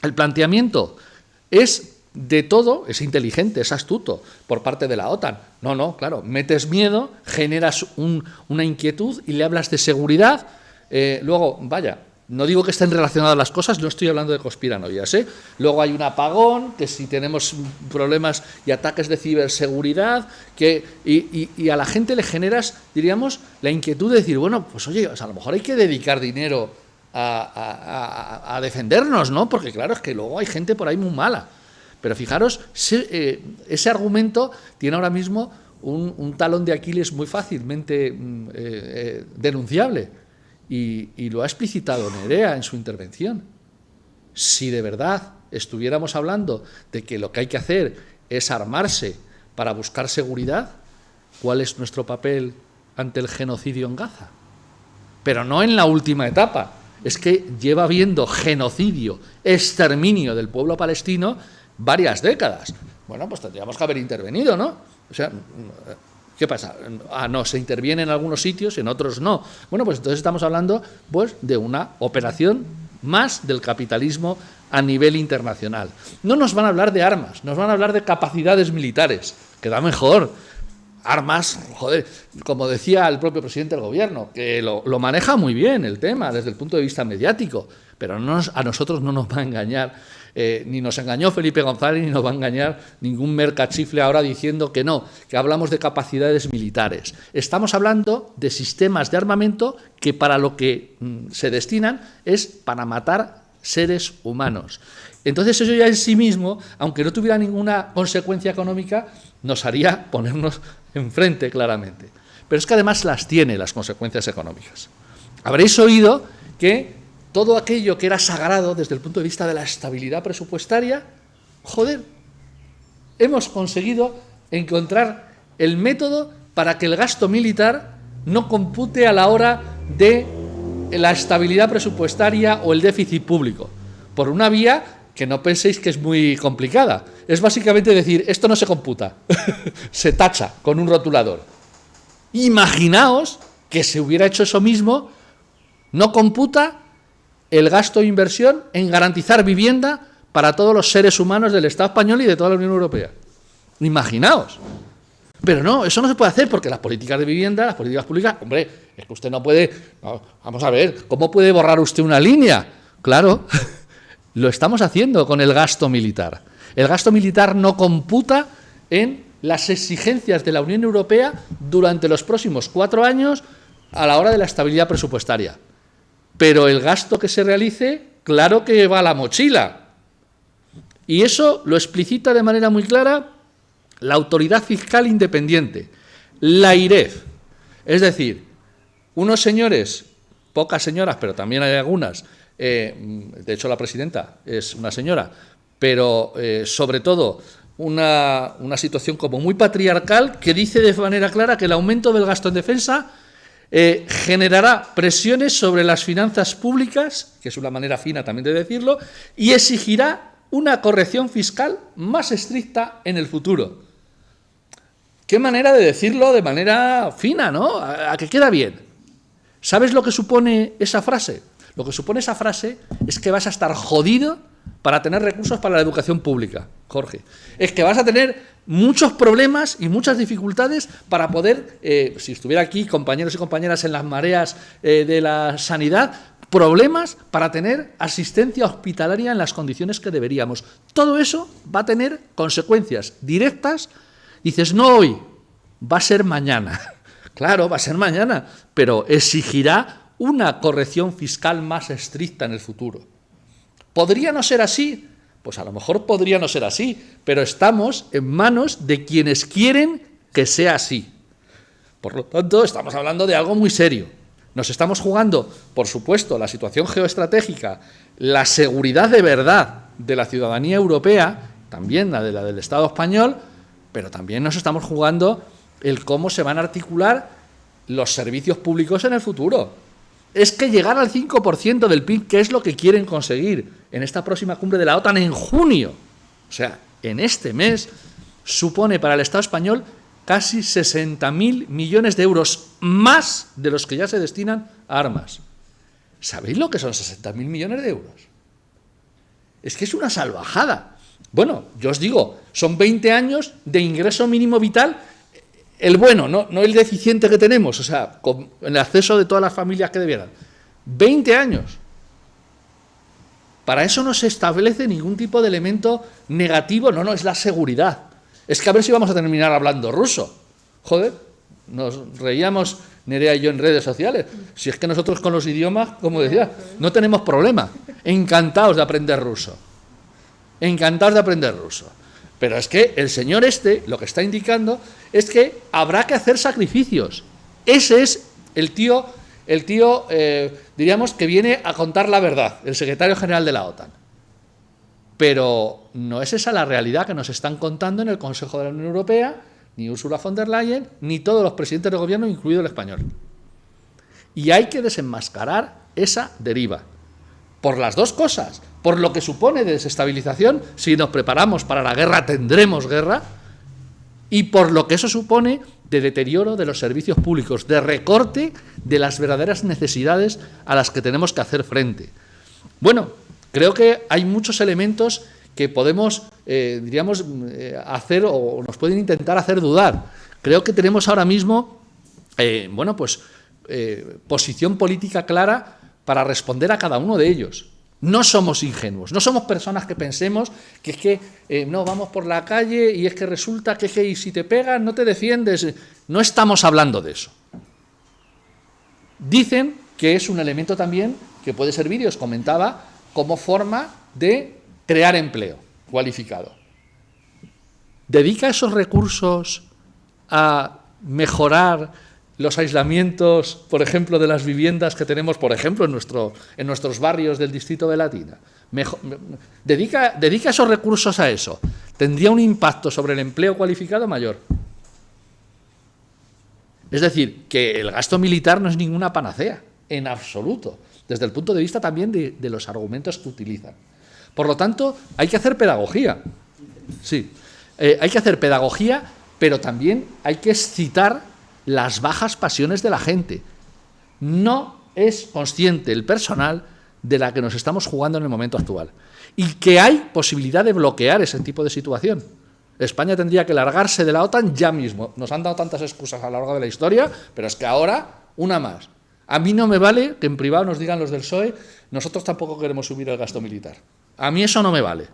El planteamiento es de todo, es inteligente, es astuto por parte de la OTAN. No, claro, metes miedo, generas una inquietud y le hablas de seguridad. Luego, vaya, no digo que estén relacionadas las cosas, no estoy hablando de conspiranoias, ¿eh? Luego hay un apagón, que si tenemos problemas y ataques de ciberseguridad, y a la gente le generas, diríamos, la inquietud de decir, bueno, pues oye, o sea, a lo mejor hay que dedicar dinero a defendernos, ¿no? Porque claro, es que luego hay gente por ahí muy mala. Pero fijaros, ese argumento tiene ahora mismo un talón de Aquiles muy fácilmente denunciable. Y lo ha explicitado Nerea en su intervención. Si de verdad estuviéramos hablando de que lo que hay que hacer es armarse para buscar seguridad, ¿cuál es nuestro papel ante el genocidio en Gaza? Pero no en la última etapa. Es que lleva habiendo genocidio, exterminio del pueblo palestino varias décadas. Bueno, pues tendríamos que haber intervenido, ¿no? O sea, ¿qué pasa? No, se interviene en algunos sitios, en otros no. Bueno, pues entonces estamos hablando, pues, de una operación más del capitalismo a nivel internacional. No nos van a hablar de armas, nos van a hablar de capacidades militares, que da mejor. Armas, joder, como decía el propio presidente del gobierno, que lo maneja muy bien el tema desde el punto de vista mediático, pero a nosotros no nos va a engañar, ni nos engañó Felipe González, ni nos va a engañar ningún mercachifle ahora diciendo que no, que hablamos de capacidades militares. Estamos hablando de sistemas de armamento que para lo que se destinan es para matar seres humanos. Entonces eso ya en sí mismo, aunque no tuviera ninguna consecuencia económica, nos haría ponernos enfrente claramente. Pero es que además las tiene las consecuencias económicas. Habréis oído que todo aquello que era sagrado desde el punto de vista de la estabilidad presupuestaria, joder, hemos conseguido encontrar el método para que el gasto militar no compute a la hora de la estabilidad presupuestaria o el déficit público, por una vía que no penséis que es muy complicada. Es básicamente decir, esto no se computa, se tacha con un rotulador. Imaginaos que se hubiera hecho eso mismo, no computa el gasto de inversión en garantizar vivienda para todos los seres humanos del Estado español y de toda la Unión Europea. Imaginaos. Pero no, eso no se puede hacer porque las políticas de vivienda, las políticas públicas, hombre, es que usted no puede, no, vamos a ver, ¿cómo puede borrar usted una línea? Claro, lo estamos haciendo con el gasto militar. El gasto militar no computa en las exigencias de la Unión Europea durante los próximos 4 años a la hora de la estabilidad presupuestaria. Pero el gasto que se realice, claro que va a la mochila. Y eso lo explicita de manera muy clara la Autoridad Fiscal Independiente, la AIREF. Es decir, unos señores, pocas señoras, pero también hay algunas, de hecho la presidenta es una señora, pero sobre todo una situación como muy patriarcal que dice de manera clara que el aumento del gasto en defensa generará presiones sobre las finanzas públicas, que es una manera fina también de decirlo, y exigirá una corrección fiscal más estricta en el futuro. Qué manera de decirlo de manera fina, ¿no? A que queda bien. ¿Sabes lo que supone esa frase? Lo que supone esa frase es que vas a estar jodido para tener recursos para la educación pública, Jorge. Es que vas a tener muchos problemas y muchas dificultades para poder, si estuviera aquí compañeros y compañeras en las mareas de la sanidad, problemas para tener asistencia hospitalaria en las condiciones que deberíamos. Todo eso va a tener consecuencias directas. Dices, no hoy, va a ser mañana. Claro, va a ser mañana, pero exigirá una corrección fiscal más estricta en el futuro. ¿Podría no ser así? Pues a lo mejor podría no ser así, pero estamos en manos de quienes quieren que sea así. Por lo tanto, estamos hablando de algo muy serio. Nos estamos jugando, por supuesto, la situación geoestratégica, la seguridad de verdad de la ciudadanía europea, también la del Estado español, pero también nos estamos jugando el cómo se van a articular los servicios públicos en el futuro. Es que llegar al 5% del PIB, que es lo que quieren conseguir en esta próxima cumbre de la OTAN en junio, o sea, en este mes, supone para el Estado español casi 60.000 millones de euros más de los que ya se destinan a armas. ¿Sabéis lo que son 60.000 millones de euros? Es que es una salvajada. Bueno, yo os digo, son 20 años de ingreso mínimo vital, el bueno, no el deficiente que tenemos, o sea, con el acceso de todas las familias que debieran. 20 años. Para eso no se establece ningún tipo de elemento negativo, no, es la seguridad. Es que a ver si vamos a terminar hablando ruso. Joder, nos reíamos Nerea y yo en redes sociales. Si es que nosotros con los idiomas, como decía, no tenemos problema. Encantados de aprender ruso. Encantados de aprender ruso. Pero es que el señor lo que está indicando es que habrá que hacer sacrificios. Ese es el tío, diríamos, que viene a contar la verdad, el secretario general de la OTAN. Pero no es esa la realidad que nos están contando en el Consejo de la Unión Europea, ni Ursula von der Leyen, ni todos los presidentes del gobierno, incluido el español. Y hay que desenmascarar esa deriva. Por las dos cosas, por lo que supone de desestabilización, si nos preparamos para la guerra tendremos guerra, y por lo que eso supone de deterioro de los servicios públicos, de recorte de las verdaderas necesidades a las que tenemos que hacer frente. Bueno, creo que hay muchos elementos que podemos, hacer o nos pueden intentar hacer dudar. Creo que tenemos ahora mismo, posición política clara para responder a cada uno de ellos. No somos ingenuos, no somos personas que pensemos que es que no, vamos por la calle y es que resulta que y si te pegan no te defiendes. No estamos hablando de eso. Dicen que es un elemento también que puede servir, y os comentaba, como forma de crear empleo cualificado. ¿Dedica esos recursos a mejorar los aislamientos, por ejemplo, de las viviendas que tenemos, por ejemplo, en nuestros barrios del distrito de Latina? ¿Dedica esos recursos a eso? ¿Tendría un impacto sobre el empleo cualificado mayor? Es decir, que el gasto militar no es ninguna panacea, en absoluto, desde el punto de vista también de los argumentos que utilizan. Por lo tanto, hay que hacer pedagogía. Sí, hay que hacer pedagogía, pero también hay que excitar las bajas pasiones de la gente. No es consciente el personal de la que nos estamos jugando en el momento actual. Y que hay posibilidad de bloquear ese tipo de situación. España tendría que largarse de la OTAN ya mismo. Nos han dado tantas excusas a lo largo de la historia, pero es que ahora, una más. A mí no me vale que en privado nos digan los del PSOE, nosotros tampoco queremos subir el gasto militar. A mí eso no me vale.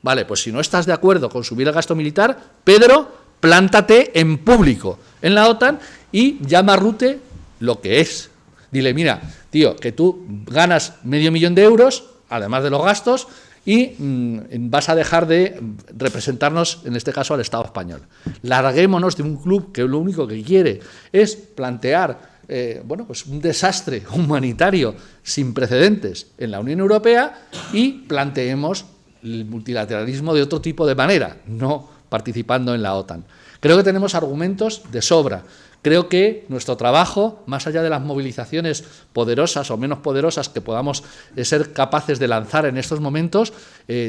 Vale, pues si no estás de acuerdo con subir el gasto militar, Pedro, plántate en público en la OTAN y llama a Rutte lo que es. Dile, mira, tío, que tú ganas 500.000 euros, además de los gastos, y vas a dejar de representarnos, en este caso, al Estado español. Larguémonos de un club que lo único que quiere es plantear un desastre humanitario sin precedentes en la Unión Europea y planteemos el multilateralismo de otro tipo de manera, no participando en la OTAN. Creo que tenemos argumentos de sobra. Creo que nuestro trabajo, más allá de las movilizaciones poderosas o menos poderosas que podamos ser capaces de lanzar en estos momentos,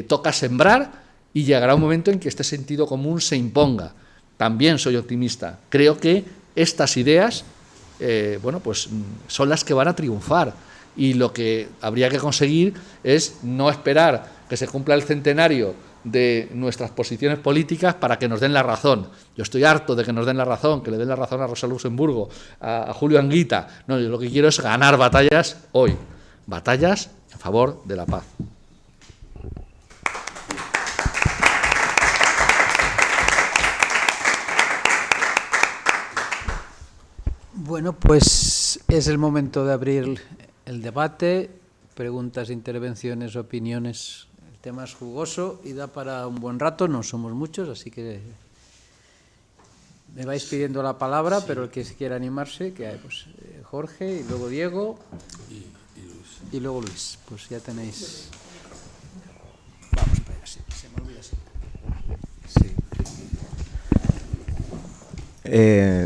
toca sembrar y llegará un momento en que este sentido común se imponga. También soy optimista. Creo que estas ideas pues son las que van a triunfar y lo que habría que conseguir es no esperar que se cumpla el centenario de nuestras posiciones políticas para que nos den la razón. Yo estoy harto de que nos den la razón, que le den la razón a Rosa Luxemburgo, a Julio Anguita. No, yo lo que quiero es ganar batallas hoy, batallas en favor de la paz. Bueno, pues es el momento de abrir el debate, preguntas, intervenciones, opiniones. El tema es jugoso y da para un buen rato, no somos muchos, así que me vais pidiendo la palabra, sí. Pero el que quiera animarse, que hay, pues, Jorge y luego Diego y luego Luis. Pues ya tenéis. Vamos para allá, sí, se me olvida así. Sí.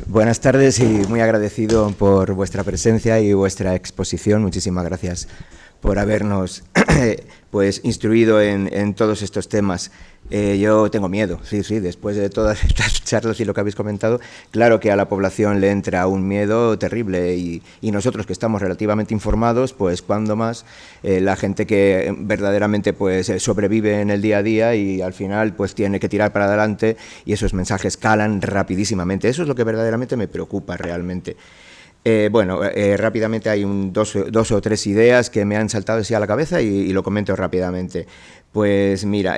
Buenas tardes y muy agradecido por vuestra presencia y vuestra exposición. Muchísimas gracias por habernos pues instruido en todos estos temas. Yo tengo miedo, sí, después de todas estas charlas y lo que habéis comentado, claro que a la población le entra un miedo terrible y nosotros que estamos relativamente informados, pues cuando más la gente que verdaderamente pues sobrevive en el día a día y al final pues tiene que tirar para adelante y esos mensajes calan rapidísimamente. Eso es lo que verdaderamente me preocupa realmente. Rápidamente hay dos o tres ideas que me han saltado así a la cabeza y lo comento rápidamente. Pues mira,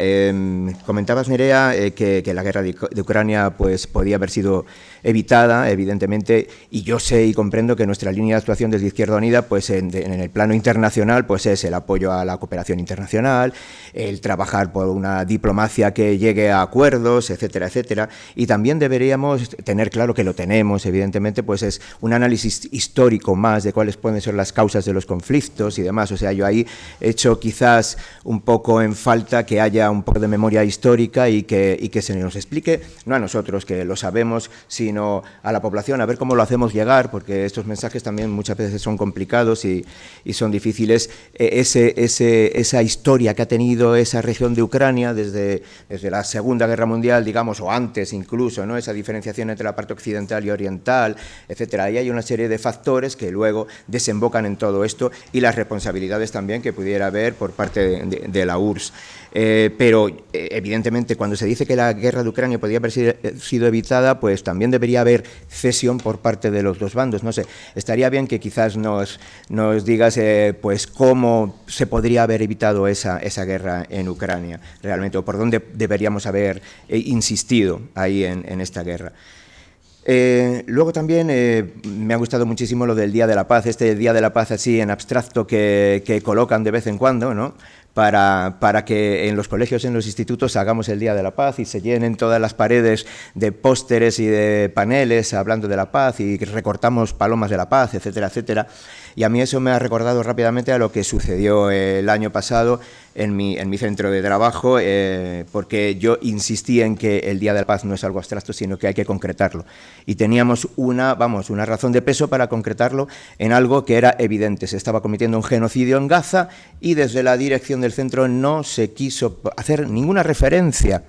comentabas, Nerea, que la guerra de Ucrania pues podía haber sido evitada, evidentemente, y yo sé y comprendo que nuestra línea de actuación desde Izquierda Unida, pues en el plano internacional, pues es el apoyo a la cooperación internacional, el trabajar por una diplomacia que llegue a acuerdos, etcétera, etcétera, y también deberíamos tener claro que lo tenemos, evidentemente, pues es un análisis histórico más de cuáles pueden ser las causas de los conflictos y demás. O sea, yo ahí he hecho quizás un poco en falta que haya un poco de memoria histórica y que se nos explique, no a nosotros, que lo sabemos, sino a la población, a ver cómo lo hacemos llegar, porque estos mensajes también muchas veces son complicados y son difíciles. Esa historia que ha tenido esa región de Ucrania desde la Segunda Guerra Mundial, digamos, o antes incluso, ¿no? Esa diferenciación entre la parte occidental y oriental, etcétera. Ahí hay una serie de factores que luego desembocan en todo esto y las responsabilidades también que pudiera haber por parte de la URSS. Pero evidentemente cuando se dice que la guerra de Ucrania podría haber sido evitada, pues también debería haber cesión por parte de los dos bandos. No sé, estaría bien que quizás nos digas pues cómo se podría haber evitado esa guerra en Ucrania realmente, o por dónde deberíamos haber insistido ahí en esta guerra. Luego también me ha gustado muchísimo lo del Día de la Paz, este Día de la Paz así en abstracto que colocan de vez en cuando, ¿no? Para que en los colegios, en los institutos, hagamos el Día de la Paz y se llenen todas las paredes de pósteres y de paneles hablando de la paz y recortamos palomas de la paz, etcétera, etcétera. Y a mí eso me ha recordado rápidamente a lo que sucedió el año pasado en mi centro de trabajo, porque yo insistí en que el Día de la Paz no es algo abstracto, sino que hay que concretarlo. Y teníamos una razón de peso para concretarlo en algo que era evidente. Se estaba cometiendo un genocidio en Gaza y desde la dirección del centro no se quiso hacer ninguna referencia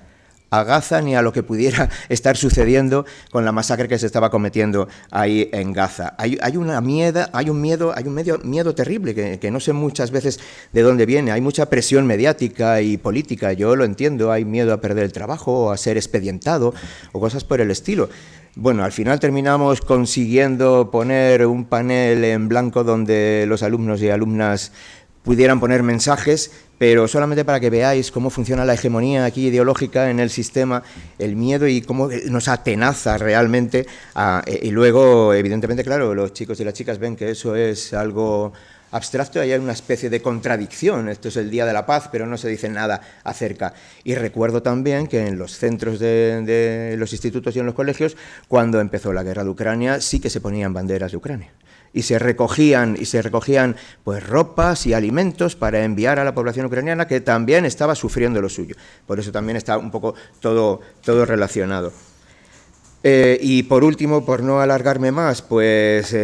a Gaza ni a lo que pudiera estar sucediendo con la masacre que se estaba cometiendo ahí en Gaza. Hay un miedo terrible que no sé muchas veces de dónde viene. Hay mucha presión mediática y política, yo lo entiendo, hay miedo a perder el trabajo o a ser expedientado o cosas por el estilo. Bueno, al final terminamos consiguiendo poner un panel en blanco donde los alumnos y alumnas pudieran poner mensajes, pero solamente para que veáis cómo funciona la hegemonía aquí ideológica en el sistema, el miedo y cómo nos atenaza realmente. Y luego, evidentemente, claro, los chicos y las chicas ven que eso es algo abstracto, hay una especie de contradicción. Esto es el Día de la Paz, pero no se dice nada acerca. Y recuerdo también que en los centros de los institutos y en los colegios, cuando empezó la guerra de Ucrania, sí que se ponían banderas de Ucrania. Y se recogían pues ropas y alimentos para enviar a la población ucraniana que también estaba sufriendo lo suyo. Por eso también está un poco todo relacionado. Y por último, por no alargarme más, pues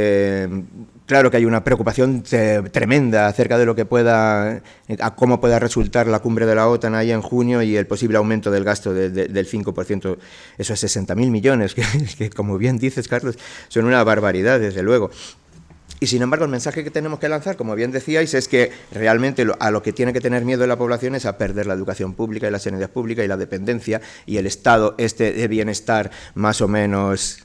claro que hay una preocupación tremenda acerca de lo que pueda, a cómo pueda resultar la cumbre de la OTAN ahí en junio y el posible aumento del gasto del 5%, esos 60.000 millones, que como bien dices, Carlos, son una barbaridad, desde luego. Y sin embargo, el mensaje que tenemos que lanzar, como bien decíais, es que realmente a lo que tiene que tener miedo la población es a perder la educación pública y la sanidad pública y la dependencia y el estado de bienestar más o menos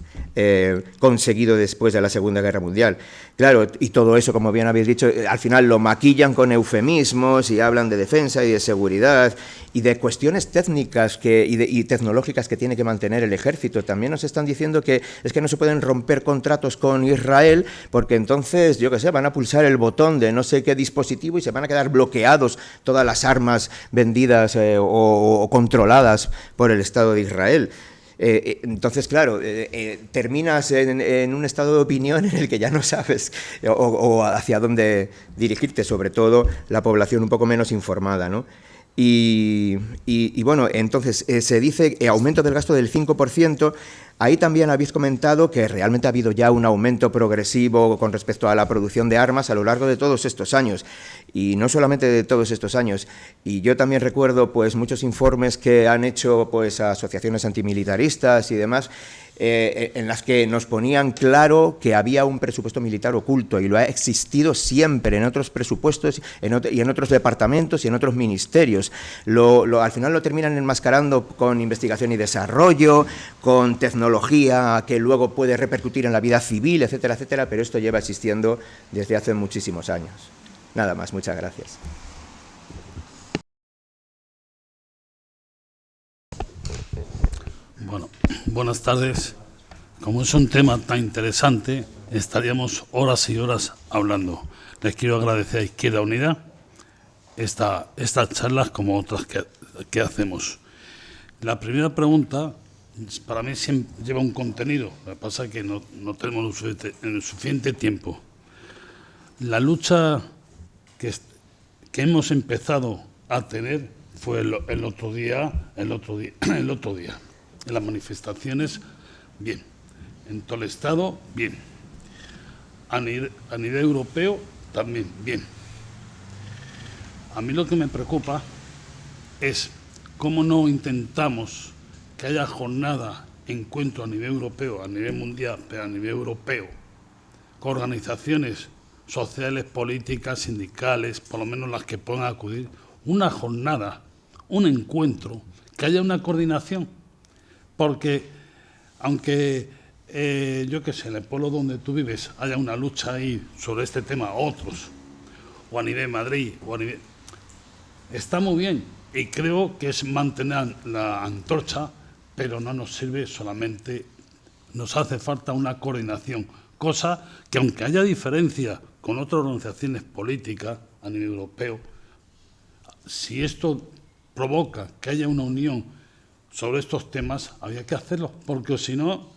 conseguido después de la Segunda Guerra Mundial. Claro, y todo eso, como bien habéis dicho, al final lo maquillan con eufemismos y hablan de defensa y de seguridad y de cuestiones técnicas y tecnológicas que tiene que mantener el ejército. También nos están diciendo que es que no se pueden romper contratos con Israel porque entonces, yo qué sé, van a pulsar el botón de no sé qué dispositivo y se van a quedar bloqueados todas las armas vendidas o controladas por el Estado de Israel. Entonces, claro, terminas en un estado de opinión en el que ya no sabes o hacia dónde dirigirte, sobre todo la población un poco menos informada, ¿no? Y bueno, entonces se dice aumento del gasto del 5%. Ahí también habéis comentado que realmente ha habido ya un aumento progresivo con respecto a la producción de armas a lo largo de todos estos años, y no solamente de todos estos años. Y yo también recuerdo pues muchos informes que han hecho pues asociaciones antimilitaristas y demás, en las que nos ponían claro que había un presupuesto militar oculto, y lo ha existido siempre en otros presupuestos y en otros departamentos y en otros ministerios. Al final lo terminan enmascarando con investigación y desarrollo, con tecnología que luego puede repercutir en la vida civil, etcétera, etcétera, pero esto lleva existiendo desde hace muchísimos años. Nada más, muchas gracias. Bueno, buenas tardes. Como es un tema tan interesante, estaríamos horas y horas hablando. Les quiero agradecer a Izquierda Unida estas charlas como otras que hacemos. La primera pregunta, para mí siempre lleva un contenido, lo que pasa es que no tenemos el suficiente tiempo. La lucha que hemos empezado a tener fue el otro día. En las manifestaciones, bien. En todo el Estado, bien. A nivel europeo, también, bien. A mí lo que me preocupa es cómo no intentamos que haya jornada, encuentro a nivel europeo, a nivel mundial, pero a nivel europeo, con organizaciones sociales, políticas, sindicales, por lo menos las que puedan acudir, una jornada, un encuentro, que haya una coordinación. Porque, aunque, yo qué sé, en el pueblo donde tú vives haya una lucha ahí sobre este tema, otros, o a nivel Madrid, está muy bien, y creo que es mantener la antorcha, pero no nos sirve solamente, nos hace falta una coordinación, cosa que aunque haya diferencia con otras organizaciones políticas a nivel europeo, si esto provoca que haya una unión sobre estos temas, había que hacerlo, porque si no,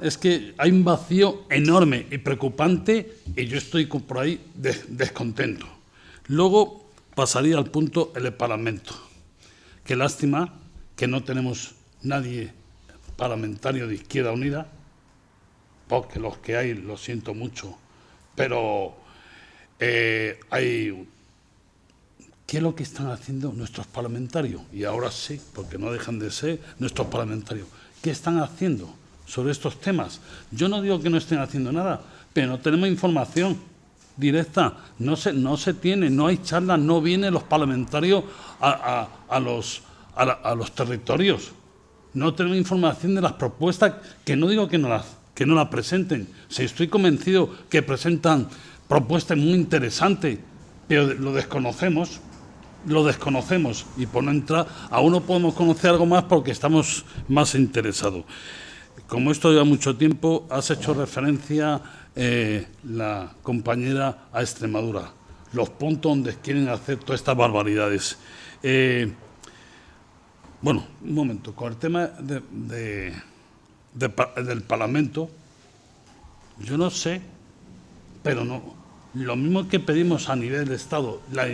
es que hay un vacío enorme y preocupante, y yo estoy por ahí descontento. Luego pasaría al punto el Parlamento. Qué lástima que no tenemos nadie parlamentario de Izquierda Unida, porque los que hay, lo siento mucho, pero hay... ¿Qué es lo que están haciendo nuestros parlamentarios? Y ahora sí, porque no dejan de ser nuestros parlamentarios. ¿Qué están haciendo sobre estos temas? Yo no digo que no estén haciendo nada, pero no tenemos información directa, no se tiene, no hay charlas, no vienen los parlamentarios a los territorios. No tenemos información de las propuestas, que no digo que no las presenten. Si estoy convencido que presentan propuestas muy interesantes, pero lo desconocemos, y por no entrar, aún no podemos conocer algo más porque estamos más interesados. Como esto lleva mucho tiempo, has hecho referencia la compañera a Extremadura, los puntos donde quieren hacer todas estas barbaridades. Bueno, un momento, con el tema del Parlamento, yo no sé, pero no. Lo mismo que pedimos a nivel de Estado, las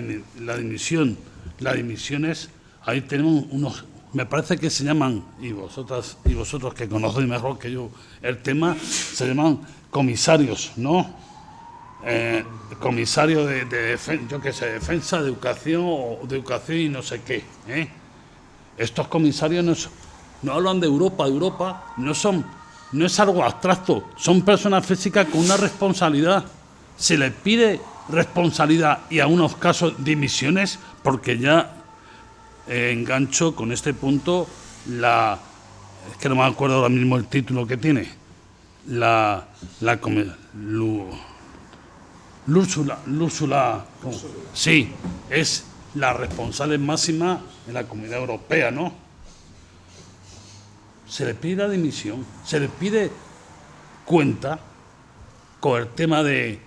dimisiones, ahí tenemos me parece que se llaman, y vosotros que conocéis mejor que yo el tema, se llaman comisarios, ¿no? Comisario de yo qué sé, defensa, de educación o de educación y no sé qué. Estos comisarios no hablan de Europa. Europa no es algo abstracto, son personas físicas con una responsabilidad. Se les pide responsabilidad y a unos casos dimisiones, porque ya engancho con este punto es que no me acuerdo ahora mismo el título que tiene, Úrsula, sí, es la responsable máxima en la Comunidad Europea, ¿no? Se le pide la dimisión, se le pide cuenta con el tema del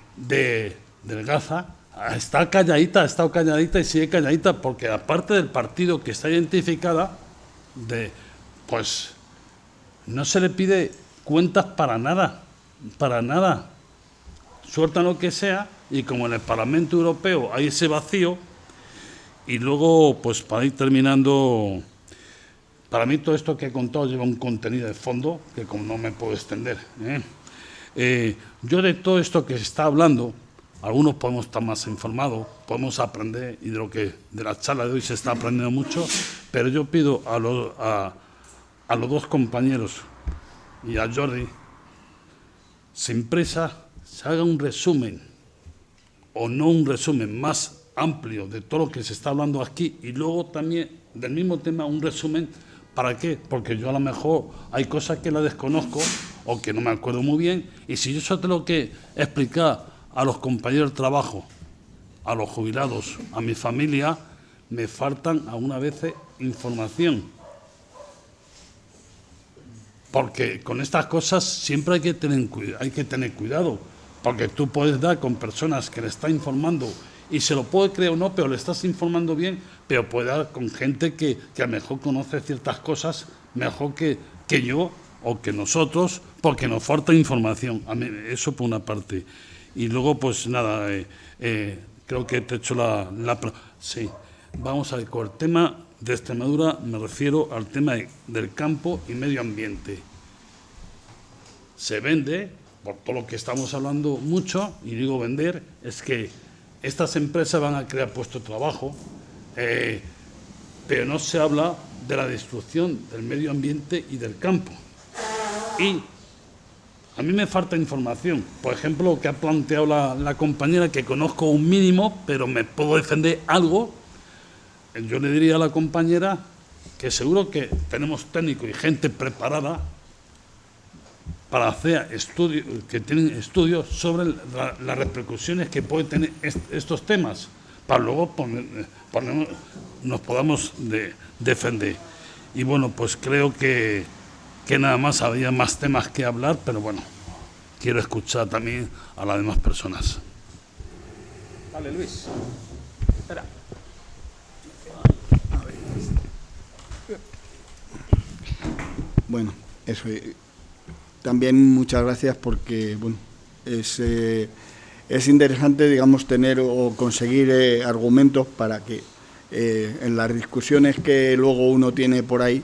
Gaza. Ha estado calladita y sigue calladita, porque aparte del partido que está identificada, pues no se le pide cuentas para nada. Sueltan lo que sea, y como en el Parlamento Europeo hay ese vacío, y luego, pues para ir terminando, para mí todo esto que he contado lleva un contenido de fondo, que como no me puedo extender. Yo de todo esto que se está hablando, algunos podemos estar más informados, podemos aprender, y de la charla de hoy se está aprendiendo mucho, pero yo pido a los dos compañeros y a Jordi, sin prisa, se haga un resumen, o no un resumen más amplio de todo lo que se está hablando aquí, y luego también del mismo tema un resumen. ¿Para qué? Porque yo a lo mejor hay cosas que las desconozco o que no me acuerdo muy bien, y si yo eso tengo que explicar a los compañeros de trabajo, a los jubilados, a mi familia, me faltan algunas veces información. Porque con estas cosas siempre hay que tener cuidado, porque tú puedes dar con personas que le están informando y se lo puede creer o no, pero le estás informando bien, pero puede dar con gente que a lo mejor conoce ciertas cosas mejor que yo o que nosotros, porque nos falta información. A mí, eso por una parte. Y luego, pues nada, creo que te he hecho sí, vamos a ver, con el tema de Extremadura me refiero al tema del campo y medio ambiente. Se vende, por todo lo que estamos hablando mucho, y digo vender, es que estas empresas van a crear puestos de trabajo, pero no se habla de la destrucción del medio ambiente y del campo. Y a mí me falta información. Por ejemplo, lo que ha planteado la compañera, que conozco un mínimo, pero me puedo defender algo. Yo le diría a la compañera que seguro que tenemos técnicos y gente preparada para hacer estudios, que tienen estudios sobre las repercusiones que pueden tener estos temas, para luego nos podamos defender. Y bueno, pues creo que nada más había más temas que hablar, pero bueno, quiero escuchar también a las demás personas. Vale, Luis. Espera. Bueno, eso. También muchas gracias, porque bueno, es interesante, digamos, tener o conseguir argumentos para que en las discusiones que luego uno tiene por ahí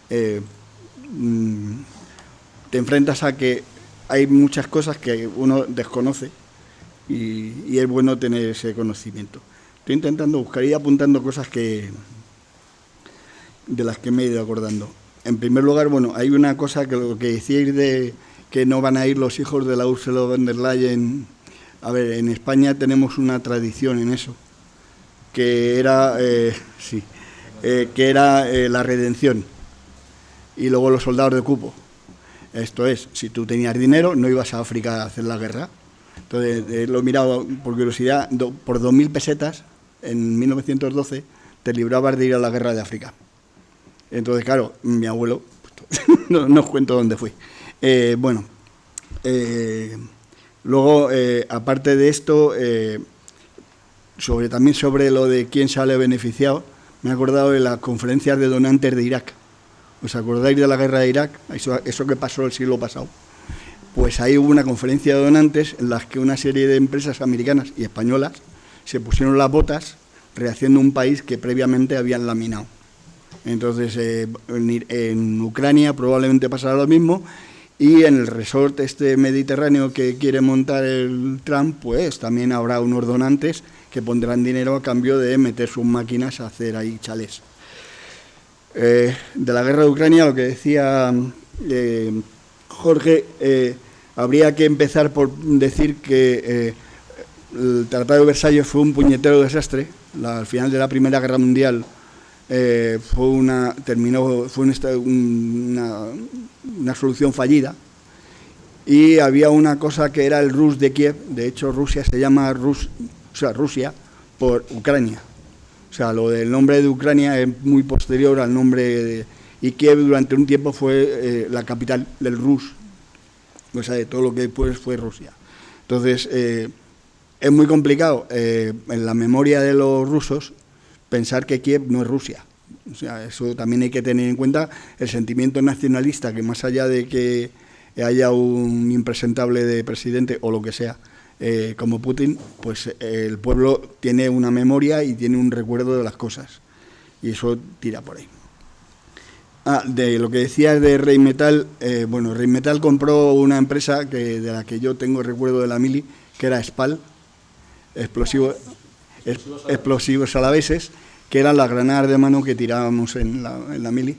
te enfrentas a que hay muchas cosas que uno desconoce y es bueno tener ese conocimiento. Estoy intentando buscar y apuntando cosas de las que me he ido acordando. En primer lugar, bueno, hay una cosa que lo que decíais de que no van a ir los hijos de la Ursula von der Leyen. A ver, en España tenemos una tradición en eso, que era, la redención y luego los soldados de cupo. Esto es, si tú tenías dinero, no ibas a África a hacer la guerra. Entonces, lo he mirado por curiosidad, por 2.000 pesetas, en 1912, te librabas de ir a la guerra de África. Entonces, claro, mi abuelo, no os cuento dónde fui. Luego, aparte de esto, también sobre lo de quién sale beneficiado, me he acordado de las conferencias de donantes de Irak. ¿Os acordáis de la guerra de Irak? Eso que pasó el siglo pasado. Pues ahí hubo una conferencia de donantes en las que una serie de empresas americanas y españolas se pusieron las botas rehaciendo un país que previamente habían laminado. Entonces, en Ucrania probablemente pasará lo mismo, y en el resort este mediterráneo que quiere montar el Trump, pues también habrá unos donantes que pondrán dinero a cambio de meter sus máquinas a hacer ahí chalés. De la guerra de Ucrania, lo que decía Jorge, habría que empezar por decir que el Tratado de Versalles fue un puñetero desastre. Al final de la Primera Guerra Mundial fue una solución fallida, y había una cosa que era el Rus de Kiev. De hecho, Rusia se llama Rusia por Ucrania. O sea, lo del nombre de Ucrania es muy posterior al nombre y Kiev durante un tiempo fue la capital del Rus, o sea, de todo lo que después fue Rusia. Entonces, es muy complicado en la memoria de los rusos pensar que Kiev no es Rusia. O sea, eso también hay que tener en cuenta, el sentimiento nacionalista, que más allá de que haya un impresentable de presidente o lo que sea, como Putin, pues el pueblo tiene una memoria y tiene un recuerdo de las cosas, y eso tira por ahí. De lo que decías de Rheinmetall, bueno, Rheinmetall compró una empresa de la que yo tengo recuerdo de la mili, que era SPAL, explosivos alaveses, que eran las granadas de mano que tirábamos en la mili.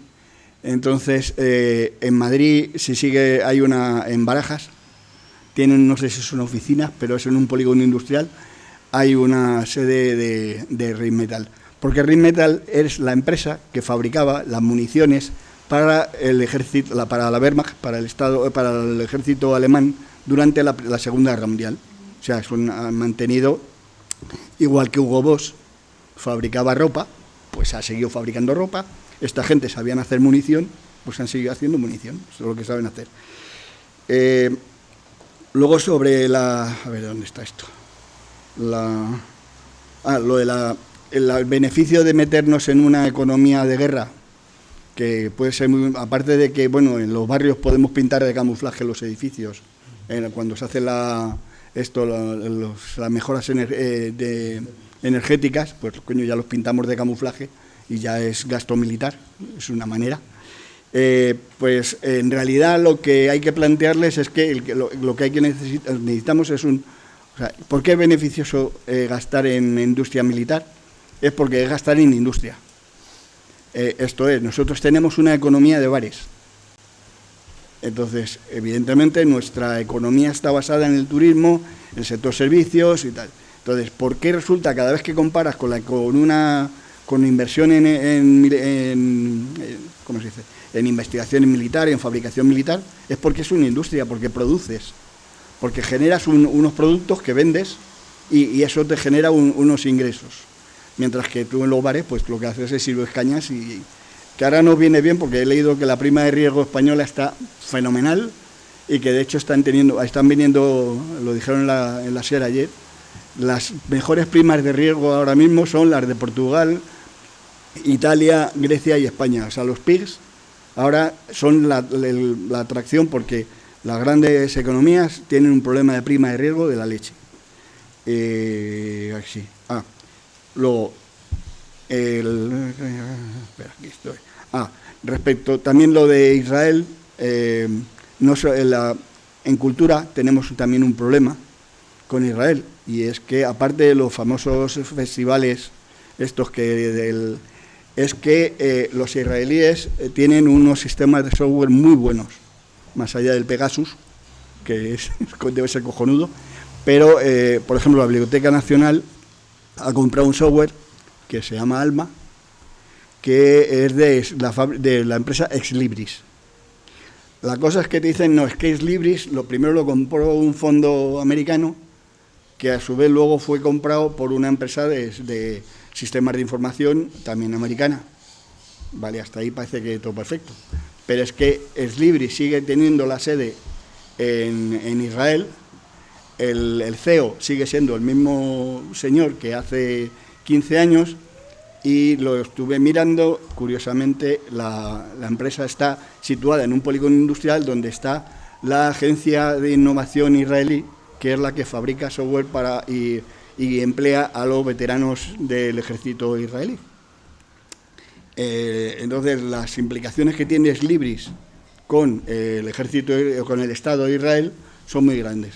Entonces, en Madrid hay una en Barajas, tienen, no sé si son oficinas, pero es en un polígono industrial, hay una sede de Rheinmetall. Porque Rheinmetall es la empresa que fabricaba las municiones para el ejército, para la Wehrmacht, para el ejército alemán durante la Segunda Guerra Mundial. O sea, han mantenido, igual que Hugo Boss fabricaba ropa, pues ha seguido fabricando ropa. Esta gente sabían hacer munición, pues han seguido haciendo munición, eso es lo que saben hacer. Luego sobre a ver, ¿dónde está esto? El beneficio de meternos en una economía de guerra, que puede ser aparte de que, bueno, en los barrios podemos pintar de camuflaje los edificios, cuando se hace las mejoras energéticas, pues coño, ya los pintamos de camuflaje y ya es gasto militar, es una manera. Pues en realidad lo que hay que plantearles es que lo que necesitamos es o sea, ¿por qué es beneficioso gastar en industria militar? Es porque es gastar en industria. Esto es, nosotros tenemos una economía de bares. Entonces, evidentemente, nuestra economía está basada en el turismo, en el sector servicios y tal. Entonces, ¿por qué resulta cada vez que comparas con inversión ¿cómo se dice?, en investigación militar, en fabricación militar? Es porque es una industria, porque produces, porque generas unos productos que vendes y eso te genera unos ingresos. Mientras que tú en los bares, pues lo que haces es sirves cañas, y que ahora nos viene bien porque he leído que la prima de riesgo española está fenomenal y que de hecho están viniendo, lo dijeron en la SER ayer, las mejores primas de riesgo ahora mismo son las de Portugal, Italia, Grecia y España. O sea, los PIGs ahora son la atracción, porque las grandes economías tienen un problema de prima de riesgo de la leche. Luego, espera, aquí estoy. Respecto también lo de Israel, en cultura tenemos también un problema con Israel, y es que aparte de los famosos festivales estos los israelíes tienen unos sistemas de software muy buenos, más allá del Pegasus, que debe ser cojonudo, pero por ejemplo la Biblioteca Nacional ha comprado un software que se llama Alma, que es de la empresa Exlibris. La cosa es que te dicen, no, es que Exlibris primero lo compró un fondo americano, que a su vez luego fue comprado por una empresa de sistemas de información también americana. Vale, hasta ahí parece que todo perfecto. Pero es que Exlibris sigue teniendo la sede en Israel. El CEO sigue siendo el mismo señor que hace 15 años, y lo estuve mirando, curiosamente la empresa está situada en un polígono industrial donde está la agencia de innovación israelí, que es la que fabrica software y emplea a los veteranos del ejército israelí. Entonces, las implicaciones que tiene Exlibris con el ejército, con el Estado de Israel, son muy grandes.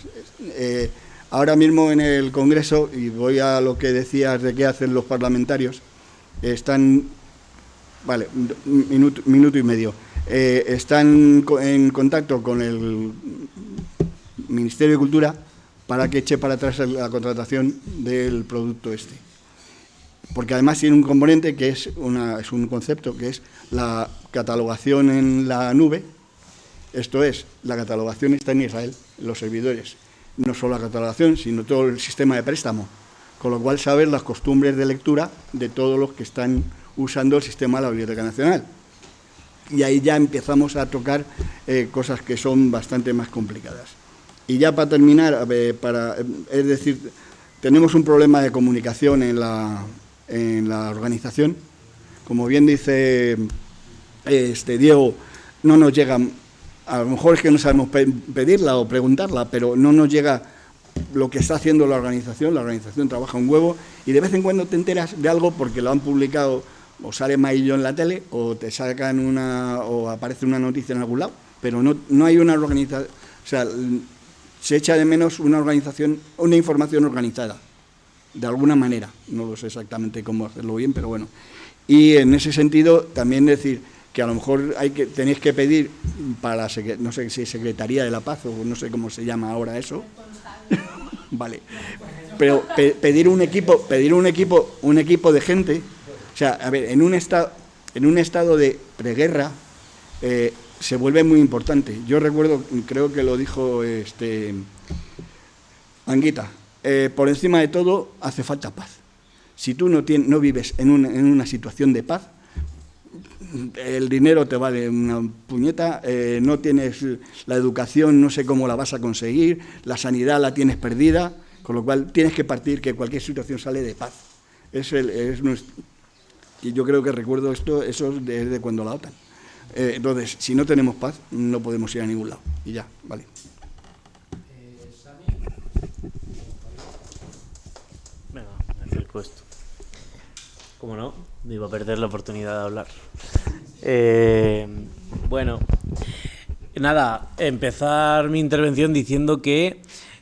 Ahora mismo en el Congreso, y voy a lo que decías de qué hacen los parlamentarios, están, vale, minuto y medio, están en contacto con el Ministerio de Cultura para que eche para atrás la contratación del producto este. Porque además tiene un componente que es un concepto, que es la catalogación en la nube. Esto es, la catalogación está en Israel, en los servidores. No solo la catalogación, sino todo el sistema de préstamo. Con lo cual saber las costumbres de lectura de todos los que están usando el sistema de la Biblioteca Nacional. Y ahí ya empezamos a tocar cosas que son bastante más complicadas. Y ya para terminar, es decir, tenemos un problema de comunicación en la organización. Como bien dice Diego, no nos llegan, a lo mejor es que no sabemos pedirla o preguntarla, pero no nos llega lo que está haciendo la organización trabaja un huevo y de vez en cuando te enteras de algo porque lo han publicado o sale Maillo en la tele o te sacan o aparece una noticia en algún lado, pero no hay una organización, o sea, se echa de menos una información organizada, de alguna manera, no lo sé exactamente cómo hacerlo bien, pero bueno. Y en ese sentido también decir que a lo mejor tenéis que pedir para no sé si Secretaría de la Paz o no sé cómo se llama ahora eso. Vale. Pero pedir un equipo de gente, o sea, a ver, en un estado de preguerra se vuelve muy importante. Yo recuerdo, creo que lo dijo Anguita, por encima de todo hace falta paz. Si tú no vives en una situación de paz, el dinero te vale una puñeta, no tienes la educación, no sé cómo la vas a conseguir, la sanidad la tienes perdida, con lo cual tienes que partir que cualquier situación sale de paz. Y yo creo que recuerdo eso desde cuando la OTAN. Entonces, si no tenemos paz, no podemos ir a ningún lado. Y ya, vale. Venga, me acerco esto. ¿Cómo no? Me iba a perder la oportunidad de hablar. Bueno, nada, empezar mi intervención diciendo que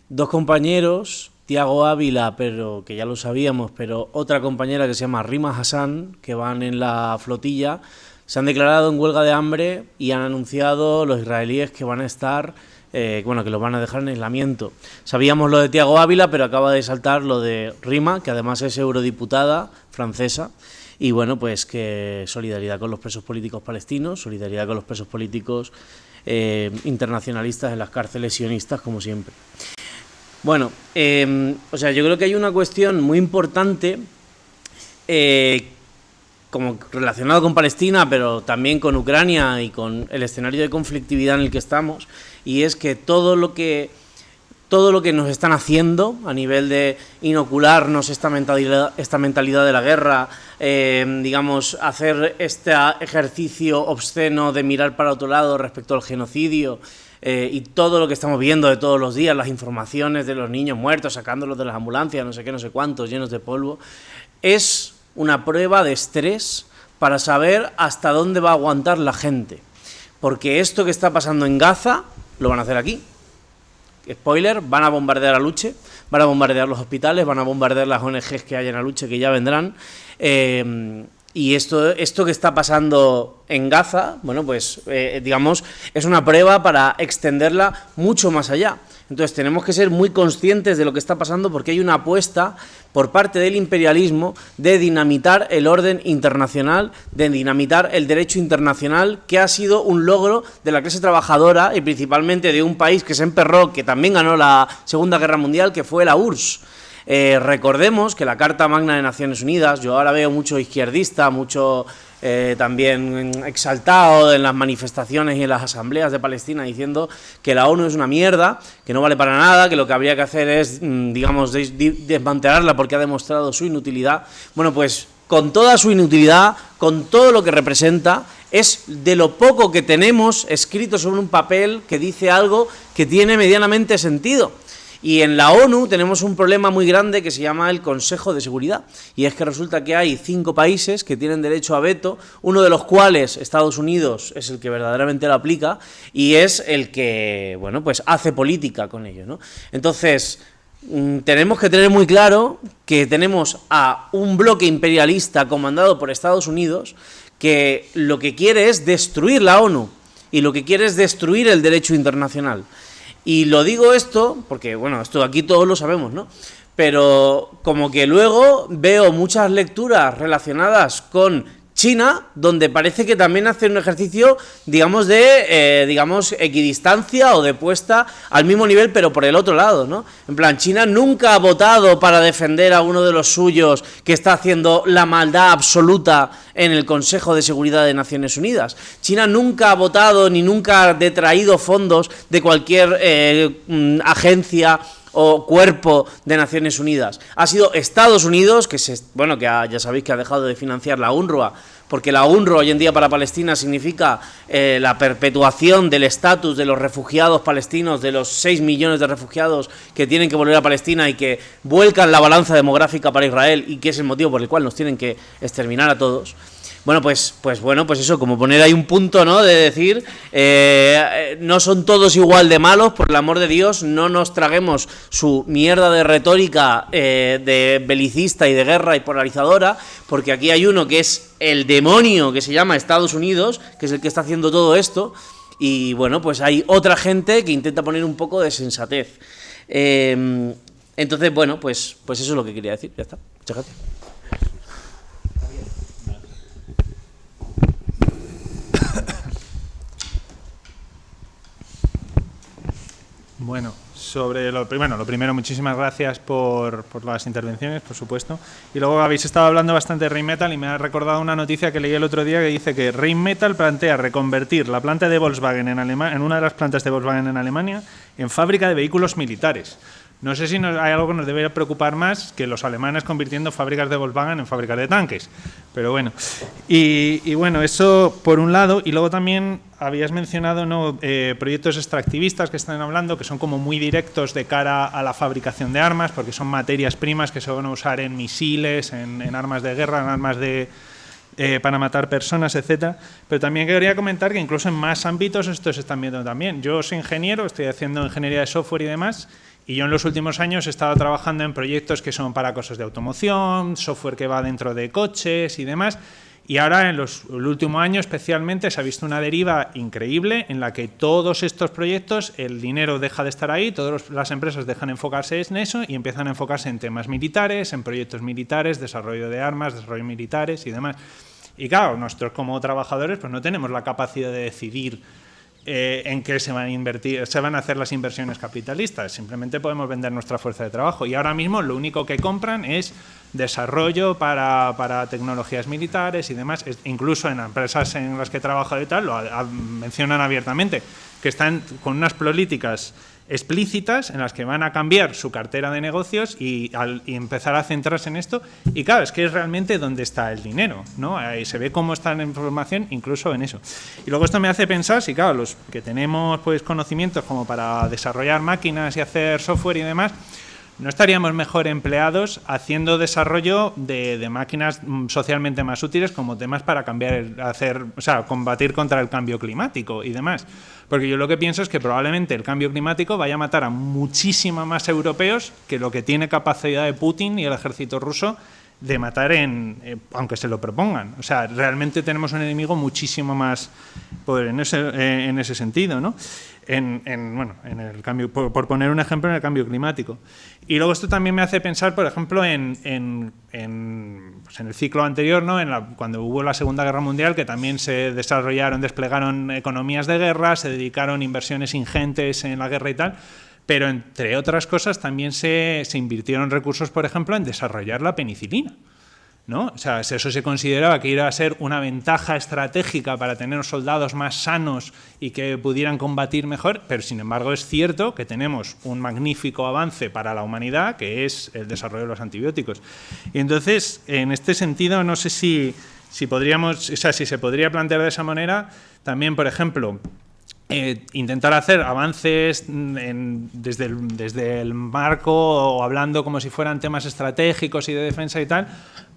dos compañeros, Tiago Ávila, pero que ya lo sabíamos, pero otra compañera que se llama Rima Hassan, que van en la flotilla, se han declarado en huelga de hambre y han anunciado los israelíes que van a estar, que los van a dejar en aislamiento. Sabíamos lo de Tiago Ávila, pero acaba de saltar lo de Rima, que además es eurodiputada francesa. Y bueno, pues que solidaridad con los presos políticos palestinos, solidaridad con los presos políticos internacionalistas en las cárceles sionistas, como siempre. Bueno, yo creo que hay una cuestión muy importante, como relacionado con Palestina, pero también con Ucrania y con el escenario de conflictividad en el que estamos, y es que todo lo que nos están haciendo a nivel de inocularnos esta mentalidad de la guerra, hacer este ejercicio obsceno de mirar para otro lado respecto al genocidio, y todo lo que estamos viendo de todos los días, las informaciones de los niños muertos, sacándolos de las ambulancias, no sé qué, no sé cuántos, llenos de polvo, es una prueba de estrés para saber hasta dónde va a aguantar la gente. Porque esto que está pasando en Gaza, lo van a hacer aquí. Spoiler, van a bombardear a Aluche, van a bombardear los hospitales, van a bombardear las ONGs que hay en Aluche, que ya vendrán. Y esto que está pasando en Gaza, es una prueba para extenderla mucho más allá. Entonces tenemos que ser muy conscientes de lo que está pasando, porque hay una apuesta por parte del imperialismo de dinamitar el orden internacional, de dinamitar el derecho internacional, que ha sido un logro de la clase trabajadora y principalmente de un país que se emperró, que también ganó la Segunda Guerra Mundial, que fue la URSS. Recordemos que la Carta Magna de Naciones Unidas, yo ahora veo mucho izquierdista, mucho también exaltado en las manifestaciones y en las asambleas de Palestina diciendo que la ONU es una mierda, que no vale para nada, que lo que habría que hacer es, desmantelarla porque ha demostrado su inutilidad. Bueno, pues con toda su inutilidad, con todo lo que representa, es de lo poco que tenemos escrito sobre un papel que dice algo que tiene medianamente sentido. Y en la ONU tenemos un problema muy grande que se llama el Consejo de Seguridad, y es que resulta que hay 5 países que tienen derecho a veto, uno de los cuales, Estados Unidos, es el que verdaderamente lo aplica y es el que, bueno, pues hace política con ello, ¿no? Entonces, tenemos que tener muy claro que tenemos a un bloque imperialista comandado por Estados Unidos que lo que quiere es destruir la ONU y lo que quiere es destruir el derecho internacional. Y lo digo esto porque, bueno, esto aquí todos lo sabemos, ¿no? Pero como que luego veo muchas lecturas relacionadas con China, donde parece que también hace un ejercicio, digamos, de equidistancia o de puesta al mismo nivel, pero por el otro lado, ¿no? En plan, China nunca ha votado para defender a uno de los suyos que está haciendo la maldad absoluta en el Consejo de Seguridad de Naciones Unidas. China nunca ha votado ni nunca ha detraído fondos de cualquier agencia o cuerpo de Naciones Unidas. Ha sido Estados Unidos, ya sabéis que ha dejado de financiar la UNRWA, porque la UNRWA hoy en día para Palestina significa la perpetuación del estatus de los refugiados palestinos, de los 6 millones de refugiados que tienen que volver a Palestina y que vuelcan la balanza demográfica para Israel, y que es el motivo por el cual nos tienen que exterminar a todos. Bueno, pues eso, como poner ahí un punto, ¿no? De decir, no son todos igual de malos, por el amor de Dios, no nos traguemos su mierda de retórica de belicista y de guerra y polarizadora, porque aquí hay uno que es el demonio que se llama Estados Unidos, que es el que está haciendo todo esto, y bueno, pues hay otra gente que intenta poner un poco de sensatez. Entonces, bueno, pues eso es lo que quería decir, ya está. Muchas gracias. Bueno, sobre lo primero, muchísimas gracias por las intervenciones, por supuesto. Y luego habéis estado hablando bastante de Rheinmetall y me ha recordado una noticia que leí el otro día que dice que Rheinmetall plantea reconvertir la planta de Volkswagen en una de las plantas de Volkswagen en Alemania en fábrica de vehículos militares. No sé si hay algo que nos debería preocupar más que los alemanes convirtiendo fábricas de Volkswagen en fábricas de tanques. Pero bueno, y bueno, eso por un lado. Y luego también habías mencionado, ¿no?, proyectos extractivistas que están hablando, que son como muy directos de cara a la fabricación de armas, porque son materias primas que se van a usar en misiles, en armas de guerra, en armas para matar personas, etcétera. Pero también quería comentar que incluso en más ámbitos esto se está viendo también. Yo soy ingeniero, estoy haciendo ingeniería de software y demás, y yo en los últimos años he estado trabajando en proyectos que son para cosas de automoción, software que va dentro de coches y demás. Y ahora, el último año especialmente, se ha visto una deriva increíble en la que todos estos proyectos, el dinero deja de estar ahí, todas las empresas dejan de enfocarse en eso y empiezan a enfocarse en temas militares, en proyectos militares, desarrollo de armas, desarrollo militares y demás. Y claro, nosotros como trabajadores pues no tenemos la capacidad de decidir en qué se van a hacer las inversiones capitalistas. Simplemente podemos vender nuestra fuerza de trabajo. Y ahora mismo lo único que compran es desarrollo para tecnologías militares y demás. Incluso en empresas en las que he trabajado y tal, mencionan abiertamente que están con unas políticas explícitas en las que van a cambiar su cartera de negocios y empezar a centrarse en esto. Y claro, es que es realmente donde está el dinero, ¿no? Ahí se ve cómo está la información incluso en eso. Y luego esto me hace pensar, si claro, los que tenemos pues conocimientos como para desarrollar máquinas y hacer software y demás, ¿no estaríamos mejor empleados haciendo desarrollo de máquinas socialmente más útiles como temas para combatir contra el cambio climático y demás? Porque yo lo que pienso es que probablemente el cambio climático vaya a matar a muchísima más europeos que lo que tiene capacidad de Putin y el ejército ruso de matar aunque se lo propongan. O sea, realmente tenemos un enemigo muchísimo más poder en ese sentido, ¿no? En el cambio, por poner un ejemplo, en el cambio climático. Y luego esto también me hace pensar, por ejemplo, en el ciclo anterior, ¿no? Cuando hubo la Segunda Guerra Mundial, que también se desplegaron economías de guerra, se dedicaron inversiones ingentes en la guerra y tal, pero entre otras cosas también se invirtieron recursos, por ejemplo, en desarrollar la penicilina, ¿no? O sea, eso se consideraba que iba a ser una ventaja estratégica para tener soldados más sanos y que pudieran combatir mejor, pero sin embargo es cierto que tenemos un magnífico avance para la humanidad, que es el desarrollo de los antibióticos. Y entonces, en este sentido, no sé si se podría plantear de esa manera también, por ejemplo, intentar hacer avances desde el marco o hablando como si fueran temas estratégicos y de defensa y tal,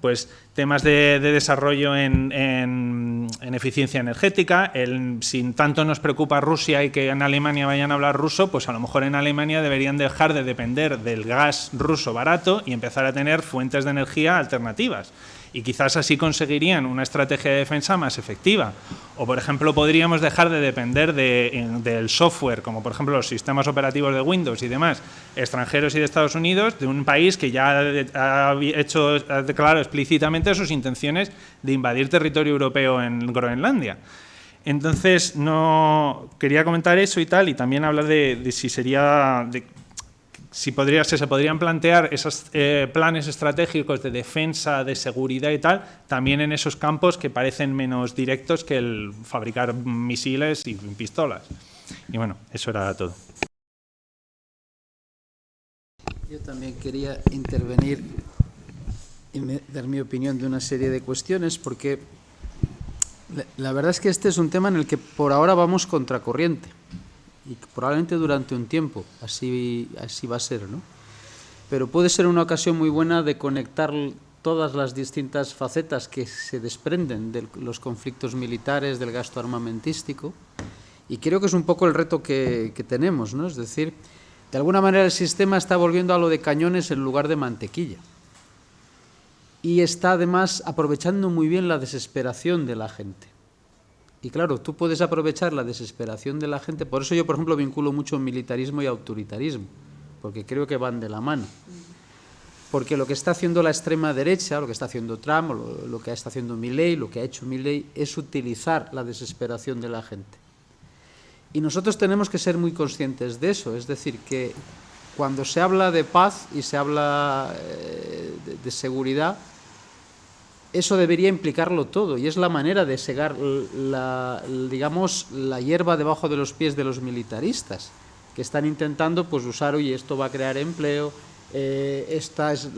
pues temas de desarrollo en eficiencia energética. Si tanto nos preocupa Rusia y que en Alemania vayan a hablar ruso, pues a lo mejor en Alemania deberían dejar de depender del gas ruso barato y empezar a tener fuentes de energía alternativas. Y quizás así conseguirían una estrategia de defensa más efectiva. O, por ejemplo, podríamos dejar de depender del software, como por ejemplo los sistemas operativos de Windows y demás, extranjeros y de Estados Unidos, de un país que ya ha declarado explícitamente sus intenciones de invadir territorio europeo en Groenlandia. Entonces, no quería comentar eso y tal, y también hablar de si sería... si se podrían plantear esos planes estratégicos de defensa, de seguridad y tal, también en esos campos que parecen menos directos que el fabricar misiles y pistolas. Y bueno, eso era todo. Yo también quería intervenir y dar mi opinión de una serie de cuestiones, porque la verdad es que este es un tema en el que por ahora vamos contracorriente. Y probablemente durante un tiempo, así va a ser, ¿no? Pero puede ser una ocasión muy buena de conectar todas las distintas facetas que se desprenden de los conflictos militares, del gasto armamentístico, y creo que es un poco el reto que tenemos, ¿no? Es decir, de alguna manera el sistema está volviendo a lo de cañones en lugar de mantequilla, y está además aprovechando muy bien la desesperación de la gente. Y claro, tú puedes aprovechar la desesperación de la gente, por eso yo, por ejemplo, vinculo mucho militarismo y autoritarismo, porque creo que van de la mano. Porque lo que está haciendo la extrema derecha, lo que está haciendo Trump, o lo que está haciendo Milei, lo que ha hecho Milei, es utilizar la desesperación de la gente. Y nosotros tenemos que ser muy conscientes de eso, es decir, que cuando se habla de paz y se habla de seguridad, eso debería implicarlo todo, y es la manera de segar digamos, la hierba debajo de los pies de los militaristas, que están intentando pues usar, oye, esto va a crear empleo, esta es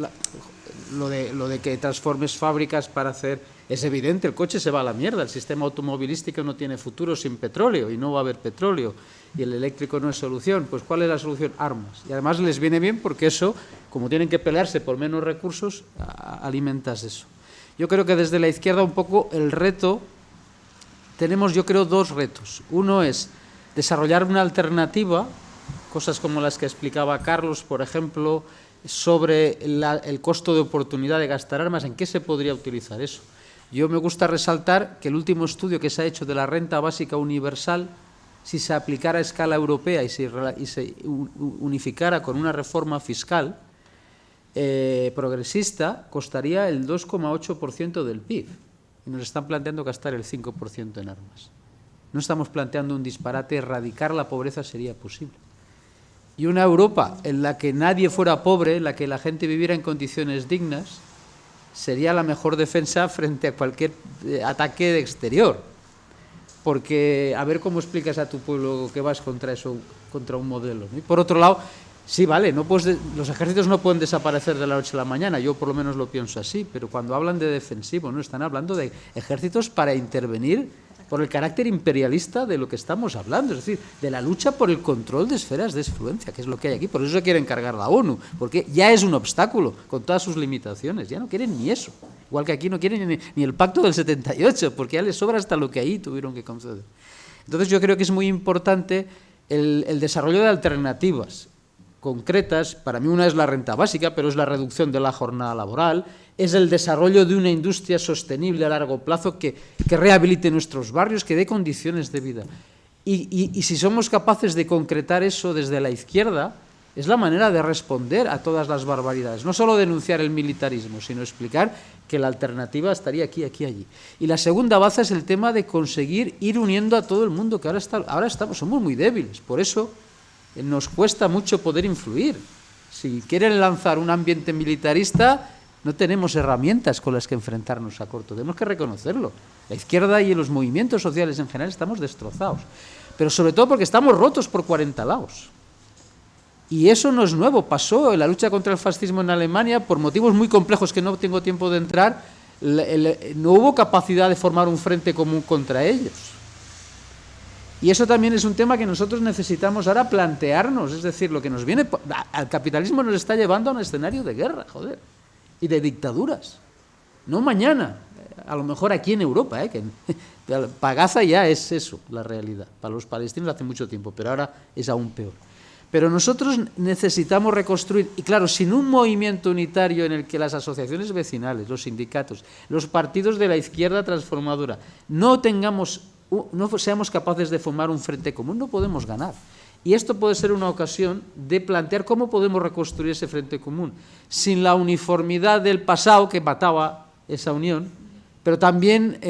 lo de que transformes fábricas para hacer... Es evidente, el coche se va a la mierda, el sistema automovilístico no tiene futuro sin petróleo, y no va a haber petróleo, y el eléctrico no es solución. Pues ¿cuál es la solución? Armas. Y además les viene bien porque eso, como tienen que pelearse por menos recursos, alimentas eso. Yo creo que desde la izquierda un poco el reto, tenemos yo creo dos retos. Uno es desarrollar una alternativa, cosas como las que explicaba Carlos, por ejemplo, sobre el costo de oportunidad de gastar armas, ¿en qué se podría utilizar eso? Yo me gusta resaltar que el último estudio que se ha hecho de la renta básica universal, si se aplicara a escala europea y se unificara con una reforma fiscal progresista, costaría el 2,8% del PIB. Y nos están planteando gastar el 5% en armas. No estamos planteando un disparate, erradicar la pobreza sería posible. Y una Europa en la que nadie fuera pobre, en la que la gente viviera en condiciones dignas, sería la mejor defensa frente a cualquier ataque de exterior. Porque a ver cómo explicas a tu pueblo que vas contra eso, contra un modelo, ¿no? Y por otro lado, sí, vale, los ejércitos no pueden desaparecer de la noche a la mañana, yo por lo menos lo pienso así, pero cuando hablan de defensivo, no están hablando de ejércitos para intervenir por el carácter imperialista de lo que estamos hablando, es decir, de la lucha por el control de esferas de influencia, que es lo que hay aquí. Por eso se quiere encargar la ONU, porque ya es un obstáculo con todas sus limitaciones, ya no quieren ni eso, igual que aquí no quieren ni el pacto del 78, porque ya les sobra hasta lo que ahí tuvieron que conceder. Entonces yo creo que es muy importante el desarrollo de alternativas concretas. Para mí una es la renta básica, pero es la reducción de la jornada laboral, es el desarrollo de una industria sostenible a largo plazo que rehabilite nuestros barrios, que dé condiciones de vida. Y si somos capaces de concretar eso desde la izquierda, es la manera de responder a todas las barbaridades. No solo denunciar el militarismo, sino explicar que la alternativa estaría aquí, aquí, allí. Y la segunda baza es el tema de conseguir ir uniendo a todo el mundo, que ahora somos muy débiles. Por eso nos cuesta mucho poder influir. Si quieren lanzar un ambiente militarista, no tenemos herramientas con las que enfrentarnos a corto. Tenemos que reconocerlo. La izquierda y los movimientos sociales en general estamos destrozados. Pero sobre todo porque estamos rotos por 40 lados. Y eso no es nuevo. Pasó en la lucha contra el fascismo en Alemania, por motivos muy complejos que no tengo tiempo de entrar, no hubo capacidad de formar un frente común contra ellos. Y eso también es un tema que nosotros necesitamos ahora plantearnos, es decir, lo que nos viene... Al capitalismo nos está llevando a un escenario de guerra, joder, y de dictaduras. No mañana, a lo mejor aquí en Europa, que para Gaza ya es eso, la realidad. Para los palestinos hace mucho tiempo, pero ahora es aún peor. Pero nosotros necesitamos reconstruir, y claro, sin un movimiento unitario en el que las asociaciones vecinales, los sindicatos, los partidos de la izquierda transformadora, no seamos capaces de formar un frente común, no podemos ganar. Y esto puede ser una ocasión de plantear cómo podemos reconstruir ese frente común, sin la uniformidad del pasado que mataba esa unión, pero también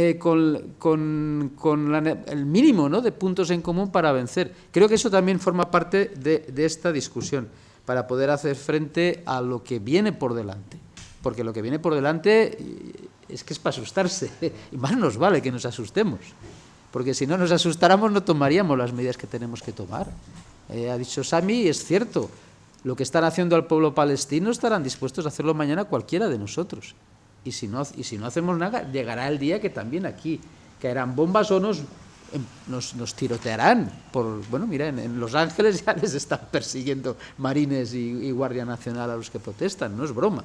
con el mínimo, ¿no?, de puntos en común para vencer. Creo que eso también forma parte de esta discusión, para poder hacer frente a lo que viene por delante. Porque lo que viene por delante es que es para asustarse, y más nos vale que nos asustemos. Porque si no nos asustáramos no tomaríamos las medidas que tenemos que tomar. Ha dicho Sami, es cierto, lo que están haciendo al pueblo palestino estarán dispuestos a hacerlo mañana cualquiera de nosotros. Y si no hacemos nada, llegará el día que también aquí caerán bombas o nos tirotearán. Bueno, mira, en Los Ángeles ya les están persiguiendo marines y Guardia Nacional a los que protestan, no es broma.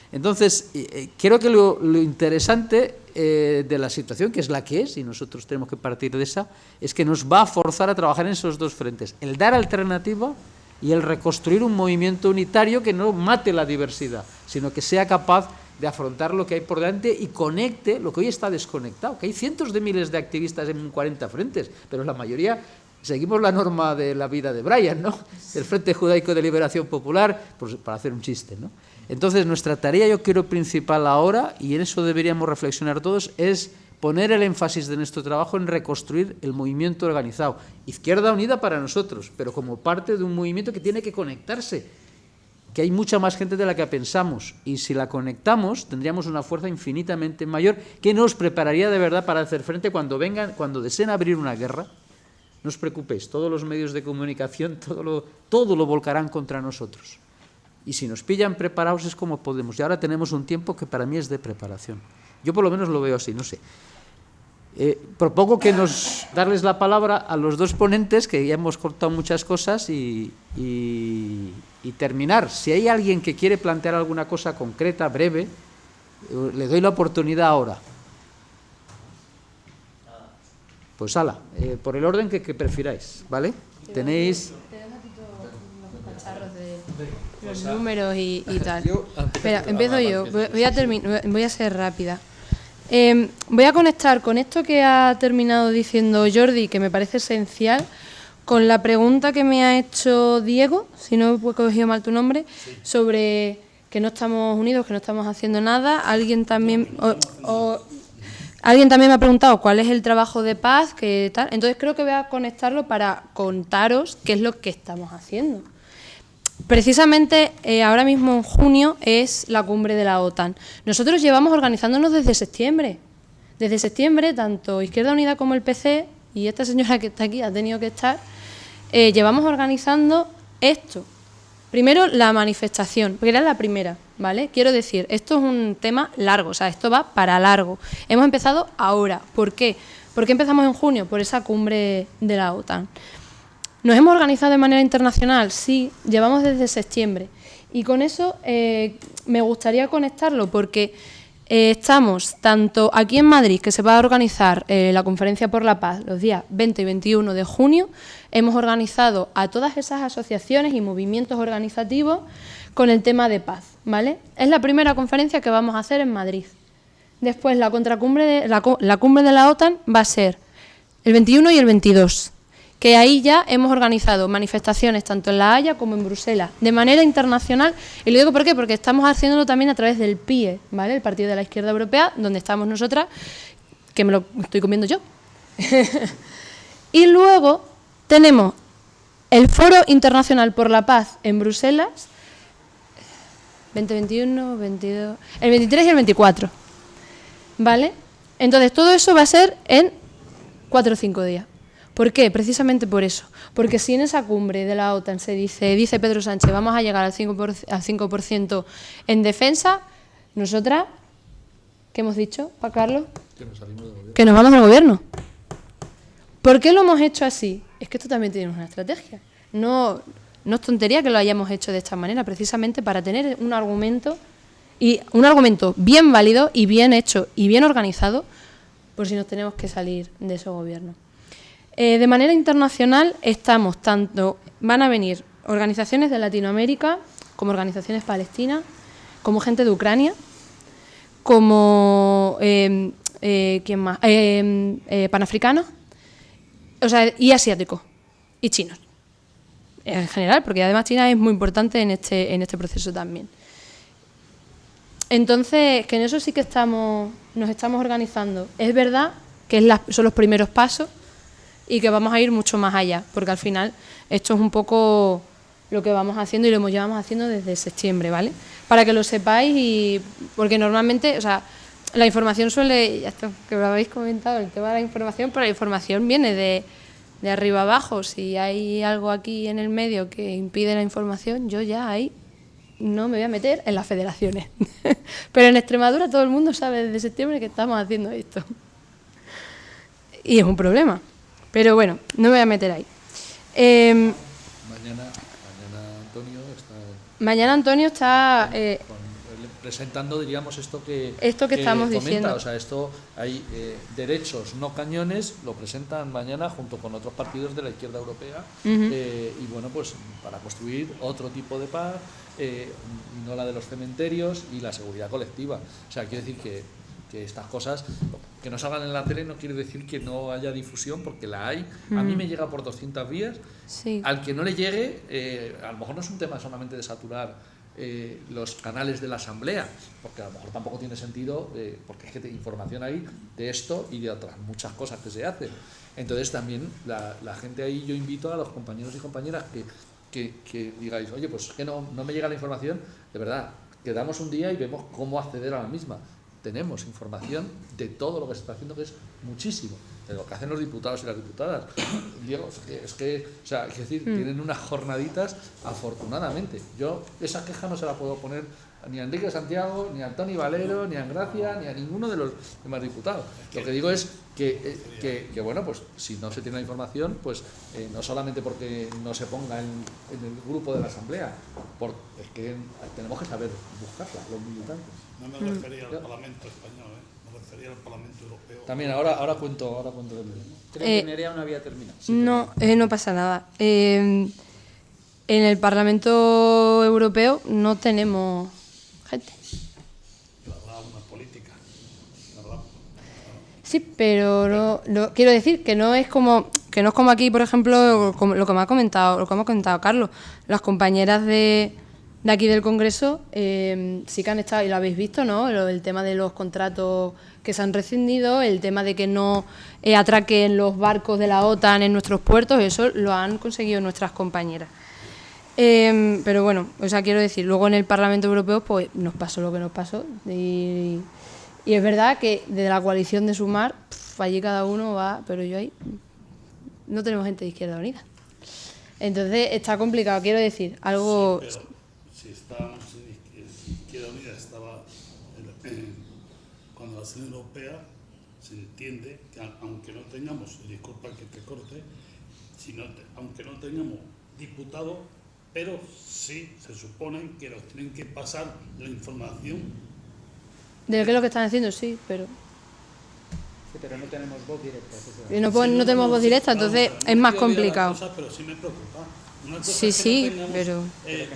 Entonces, creo que lo interesante de la situación, que es la que es, y nosotros tenemos que partir de esa, es que nos va a forzar a trabajar en esos dos frentes, el dar alternativa y el reconstruir un movimiento unitario que no mate la diversidad, sino que sea capaz de afrontar lo que hay por delante y conecte lo que hoy está desconectado, que hay cientos de miles de activistas en 40 frentes, pero la mayoría seguimos la norma de la vida de Brian, ¿no?, el Frente Judaico de Liberación Popular, pues, para hacer un chiste, ¿no? Entonces, nuestra tarea, yo creo, principal ahora, y en eso deberíamos reflexionar todos, es poner el énfasis de nuestro trabajo en reconstruir el movimiento organizado. Izquierda Unida para nosotros, pero como parte de un movimiento que tiene que conectarse, que hay mucha más gente de la que pensamos, y si la conectamos, tendríamos una fuerza infinitamente mayor que nos prepararía de verdad para hacer frente cuando deseen abrir una guerra. No os preocupéis, todos los medios de comunicación, todo lo volcarán contra nosotros. Y si nos pillan preparados es como podemos. Y ahora tenemos un tiempo que para mí es de preparación. Yo por lo menos lo veo así, no sé. Propongo darles la palabra a los dos ponentes, que ya hemos cortado muchas cosas, y terminar. Si hay alguien que quiere plantear alguna cosa concreta, breve, le doy la oportunidad ahora. Pues ala, por el orden que prefiráis, ¿vale? Tenéis... Los números y tal. Espera, empiezo yo. Voy a ser rápida. Voy a conectar con esto que ha terminado diciendo Jordi, que me parece esencial, con la pregunta que me ha hecho Diego, si no he cogido mal tu nombre, sobre que no estamos unidos, que no estamos haciendo nada. Alguien también me ha preguntado cuál es el trabajo de paz, que tal. Entonces creo que voy a conectarlo para contaros qué es lo que estamos haciendo. Precisamente ahora mismo en junio es la cumbre de la OTAN. Nosotros llevamos organizándonos desde septiembre. Desde septiembre, tanto Izquierda Unida como el PC, y esta señora que está aquí ha tenido que estar, llevamos organizando esto. Primero, la manifestación, porque era la primera, ¿vale? Quiero decir, esto es un tema largo, o sea, esto va para largo. Hemos empezado ahora. ¿Por qué? ¿Por qué empezamos en junio? Por esa cumbre de la OTAN. ¿Nos hemos organizado de manera internacional? Sí, llevamos desde septiembre. Y con eso me gustaría conectarlo porque estamos tanto aquí en Madrid, que se va a organizar la Conferencia por la Paz los días 20 y 21 de junio, hemos organizado a todas esas asociaciones y movimientos organizativos con el tema de paz, ¿vale? Es la primera conferencia que vamos a hacer en Madrid. Después la cumbre de la OTAN va a ser el 21 y el 22. Que ahí ya hemos organizado manifestaciones tanto en La Haya como en Bruselas, de manera internacional. Y lo digo ¿por qué? Porque estamos haciéndolo también a través del PIE, ¿vale? El Partido de la Izquierda Europea, donde estamos nosotras, que me lo estoy comiendo yo. Y luego tenemos el Foro Internacional por la Paz en Bruselas, 2021, 22, el 23 y el 24, ¿vale? Entonces todo eso va a ser en 4 o 5 días. ¿Por qué? Precisamente por eso. Porque si en esa cumbre de la OTAN se dice Pedro Sánchez, vamos a llegar al 5% en defensa, nosotras, ¿qué hemos dicho, Juan Carlos? Que nos vamos del gobierno. ¿Por qué lo hemos hecho así? Es que esto también tiene una estrategia. No es tontería que lo hayamos hecho de esta manera, precisamente para tener un argumento bien válido y bien hecho y bien organizado por si nos tenemos que salir de ese gobierno. De manera internacional van a venir organizaciones de Latinoamérica, como organizaciones palestinas, como gente de Ucrania, como ¿quién más? Panafricanos, o sea, y asiáticos y chinos en general, porque además China es muy importante en este proceso también. Entonces, que en eso sí que nos estamos organizando. Es verdad que son los primeros pasos y que vamos a ir mucho más allá, porque al final esto es un poco lo que vamos haciendo y lo llevamos haciendo desde septiembre, ¿vale? Para que lo sepáis, porque normalmente, o sea, la información suele, ya está, que lo habéis comentado, el tema de la información, pero la información viene de arriba abajo. Si hay algo aquí en el medio que impide la información, yo ya ahí no me voy a meter en las federaciones. Pero en Extremadura todo el mundo sabe desde septiembre que estamos haciendo esto. Y es un problema. Pero bueno, no me voy a meter ahí. Mañana Antonio está presentando, diríamos, esto que estamos comenta. diciendo. O sea, esto hay derechos, no cañones, lo presentan mañana junto con otros partidos de la izquierda europea. Y bueno, pues para construir otro tipo de paz, no la de los cementerios y la seguridad colectiva. O sea, quiero decir que estas cosas que no salgan en la tele no quiere decir que no haya difusión, porque la hay. A mí me llega por 200 vías. Sí. Al que no le llegue, a lo mejor no es un tema solamente de saturar los canales de la Asamblea, porque a lo mejor tampoco tiene sentido, porque es que información hay de esto y de otras muchas cosas que se hacen. Entonces también la gente ahí, yo invito a los compañeros y compañeras que digáis, oye, pues que no me llega la información, de verdad, quedamos un día y vemos cómo acceder a la misma. Tenemos información de todo lo que se está haciendo, que es muchísimo, de lo que hacen los diputados y las diputadas. Diego, es que tienen unas jornaditas, afortunadamente. Yo esa queja no se la puedo poner ni a Enrique Santiago, ni a Antoni Valero, ni a Engracia, ni a ninguno de los demás diputados. Lo que digo es que bueno, pues si no se tiene la información, pues no solamente porque no se ponga en el grupo de la Asamblea, es que tenemos que saber buscarla, los militantes. No me refería al Parlamento español, me refería al Parlamento europeo. También, ahora cuento del mío. Creo que Nerea no había terminado. Sí, no pasa nada. En el Parlamento Europeo no tenemos gente. Una política. Sí, pero no quiero decir que no es como aquí, por ejemplo, como lo que hemos comentado Carlos. Las compañeras de aquí del Congreso sí que han estado, y lo habéis visto, ¿no? El tema de los contratos que se han rescindido, el tema de que no atraquen los barcos de la OTAN en nuestros puertos, eso lo han conseguido nuestras compañeras. Pero bueno, o sea, quiero decir, luego en el Parlamento Europeo pues nos pasó lo que nos pasó y es verdad que de la coalición de Sumar, allí cada uno va, pero yo ahí no tenemos gente de Izquierda Unida. Entonces está complicado, quiero decir, algo... Sí, pero si estábamos en Izquierda Unida, estaba cuando la Unión Europea se entiende que aunque no tengamos, disculpa que te corte, aunque no tengamos diputados, pero sí se supone que nos tienen que pasar la información. ¿De qué es lo que están haciendo? Sí, pero... Sí, pero no tenemos voz directa. No tenemos voz directa, entonces es más complicado. Pero sí me preocupa. Una cosa Sí, es que no pero...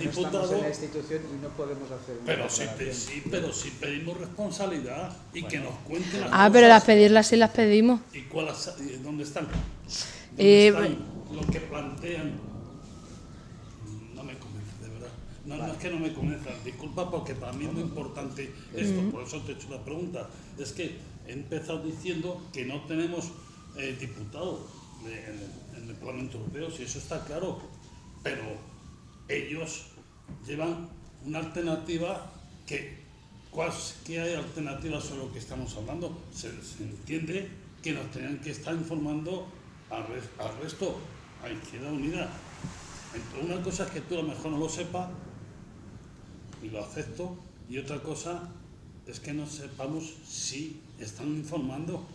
diputados, estamos en la institución y no podemos hacer... pero si pedimos responsabilidad y que nos cuenten las pero cosas. las pedirlas sí las pedimos. ¿Y dónde están? ¿Dónde están los que plantean? No me convence, de verdad. No es que no me convenza, disculpa, porque para mí es muy importante esto, por eso te he hecho la pregunta. Es que he empezado diciendo que no tenemos diputados en el Parlamento Europeo, si eso está claro, pero ellos llevan una alternativa ¿qué hay alternativas sobre lo que estamos hablando? Se entiende que nos tenían que estar informando al resto, a Izquierda Unida. Entonces, una cosa es que tú a lo mejor no lo sepas, y lo acepto, y otra cosa es que no sepamos si están informando.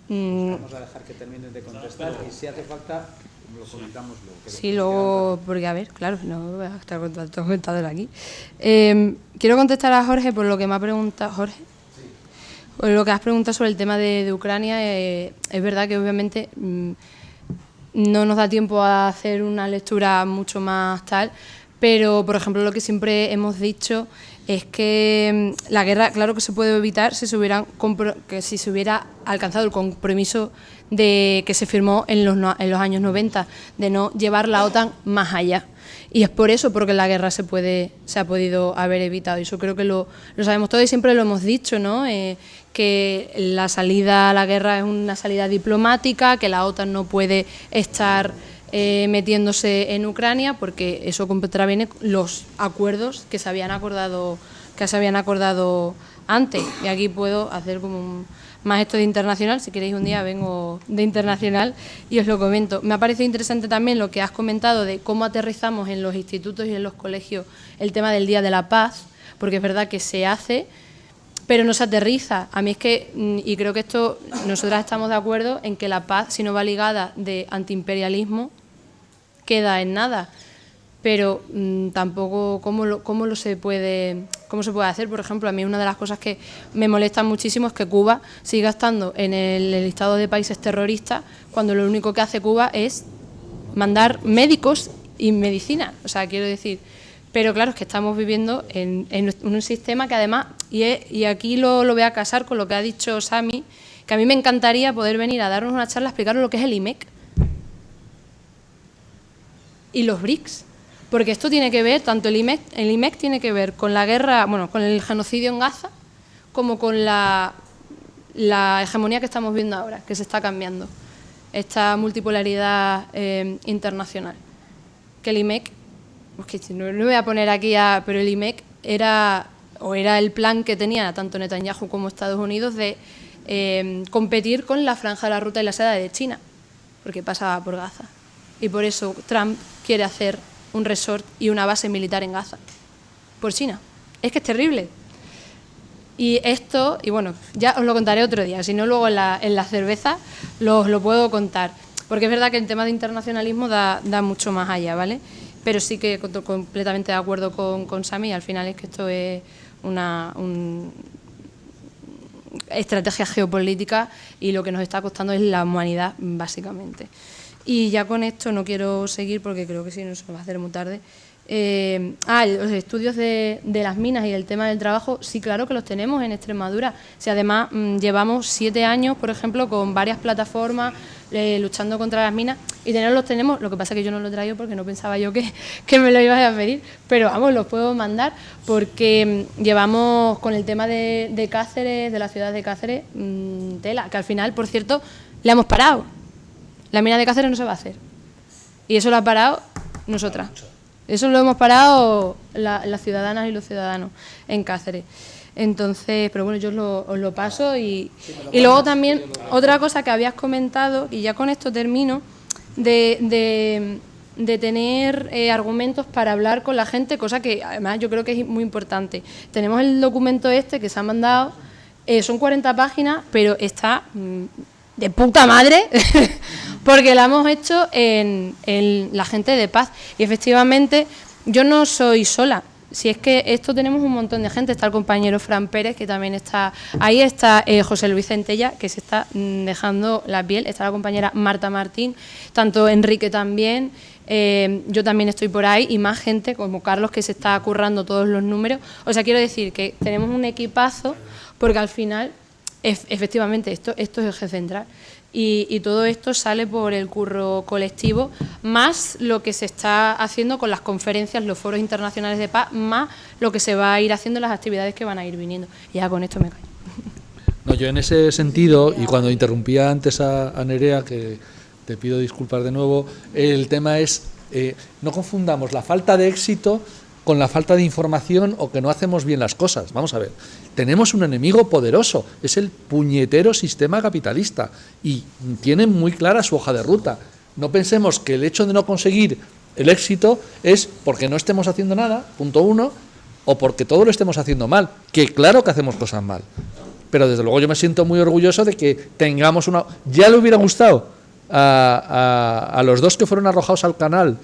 Vamos a dejar que termines de contestar y si hace falta lo comentamos luego. Sí, luego, porque a ver, claro, no voy a estar con tantos comentadores aquí. Quiero contestar a Jorge por lo que me ha preguntado. Jorge, por lo que has preguntado sobre el tema de Ucrania. Es verdad que obviamente no nos da tiempo a hacer una lectura mucho más tal, pero por ejemplo lo que siempre hemos dicho es que la guerra, claro que se puede evitar si se hubiera alcanzado el compromiso que se firmó en los años 90, de no llevar la OTAN más allá. Y es por eso porque la guerra se ha podido haber evitado. Y eso creo que lo sabemos todos y siempre lo hemos dicho, ¿no? Que la salida a la guerra es una salida diplomática, que la OTAN no puede estar metiéndose en Ucrania porque eso contraviene los acuerdos que se habían acordado antes. Y aquí puedo hacer como más esto de internacional, si queréis un día vengo de internacional y os lo comento. Me ha parecido interesante también lo que has comentado de cómo aterrizamos en los institutos y en los colegios el tema del Día de la Paz, porque es verdad que se hace, pero no se aterriza. A mí es que, y creo que esto, nosotras estamos de acuerdo en que la paz, si no va ligada de antiimperialismo, queda en nada. Pero tampoco cómo se puede hacer. Por ejemplo, a mí una de las cosas que me molesta muchísimo es que Cuba siga estando en el listado de países terroristas cuando lo único que hace Cuba es mandar médicos y medicina. O sea, quiero decir, pero claro, es que estamos viviendo en un sistema que además, y aquí lo voy a casar con lo que ha dicho Sami, que a mí me encantaría poder venir a darnos una charla a explicaros lo que es el IMEC y los BRICS. Porque esto tiene que ver, tanto el IMEC tiene que ver con la guerra, bueno, con el genocidio en Gaza, como con la hegemonía que estamos viendo ahora, que se está cambiando, esta multipolaridad internacional. Que el IMEC, pues que no lo voy a poner aquí, pero el IMEC era el plan que tenía tanto Netanyahu como Estados Unidos de competir con la franja de la ruta y la seda de China, porque pasaba por Gaza. Y por eso Trump quiere hacer un resort y una base militar en Gaza, por China. Es que es terrible. Y esto, y bueno, ya os lo contaré otro día, si no luego en la cerveza os lo puedo contar, porque es verdad que el tema de internacionalismo da mucho más allá, ¿vale? Pero sí que completamente de acuerdo con Sami, al final es que esto es una estrategia geopolítica y lo que nos está costando es la humanidad, básicamente. Y ya con esto no quiero seguir porque creo que si no se va a hacer muy tarde. Los estudios de las minas y el tema del trabajo, sí, claro que los tenemos en Extremadura. Si además llevamos 7 años, por ejemplo, con varias plataformas luchando contra las minas y los tenemos. Lo que pasa es que yo no lo traigo porque no pensaba yo que me lo ibas a pedir, pero vamos, los puedo mandar porque llevamos con el tema de Cáceres, de la ciudad de Cáceres, tela, que al final, por cierto, le hemos parado. La mina de Cáceres no se va a hacer. Y eso lo ha parado nosotras. Eso lo hemos parado las ciudadanas y los ciudadanos en Cáceres. Entonces, pero bueno, yo os lo paso. Y luego también, otra cosa que habías comentado, y ya con esto termino, de tener argumentos para hablar con la gente, cosa que además yo creo que es muy importante. Tenemos el documento que se ha mandado, son 40 páginas, pero está de puta madre, porque la hemos hecho en la gente de paz. Y efectivamente, yo no soy sola. Si es que esto tenemos un montón de gente, está el compañero Fran Pérez, que también está ahí, está José Luis Centella, que se está dejando la piel, está la compañera Marta Martín, tanto Enrique también, yo también estoy por ahí, y más gente como Carlos, que se está currando todos los números. O sea, quiero decir que tenemos un equipazo, porque al final, efectivamente, esto es eje central. Y todo esto sale por el curro colectivo, más lo que se está haciendo con las conferencias, los foros internacionales de paz, más lo que se va a ir haciendo en las actividades que van a ir viniendo. Y ya con esto me callo. No, yo en ese sentido, y cuando interrumpía antes a Nerea, que te pido disculpas de nuevo, el tema es, no confundamos la falta de éxito con la falta de información o que no hacemos bien las cosas. Vamos a ver, tenemos un enemigo poderoso, es el puñetero sistema capitalista y tienen muy clara su hoja de ruta. No pensemos que el hecho de no conseguir el éxito es porque no estemos haciendo nada, punto uno, o porque todo lo estemos haciendo mal, que claro que hacemos cosas mal. pero desde luego yo me siento muy orgulloso de que tengamos una... Ya le hubiera gustado a los dos que fueron arrojados al canal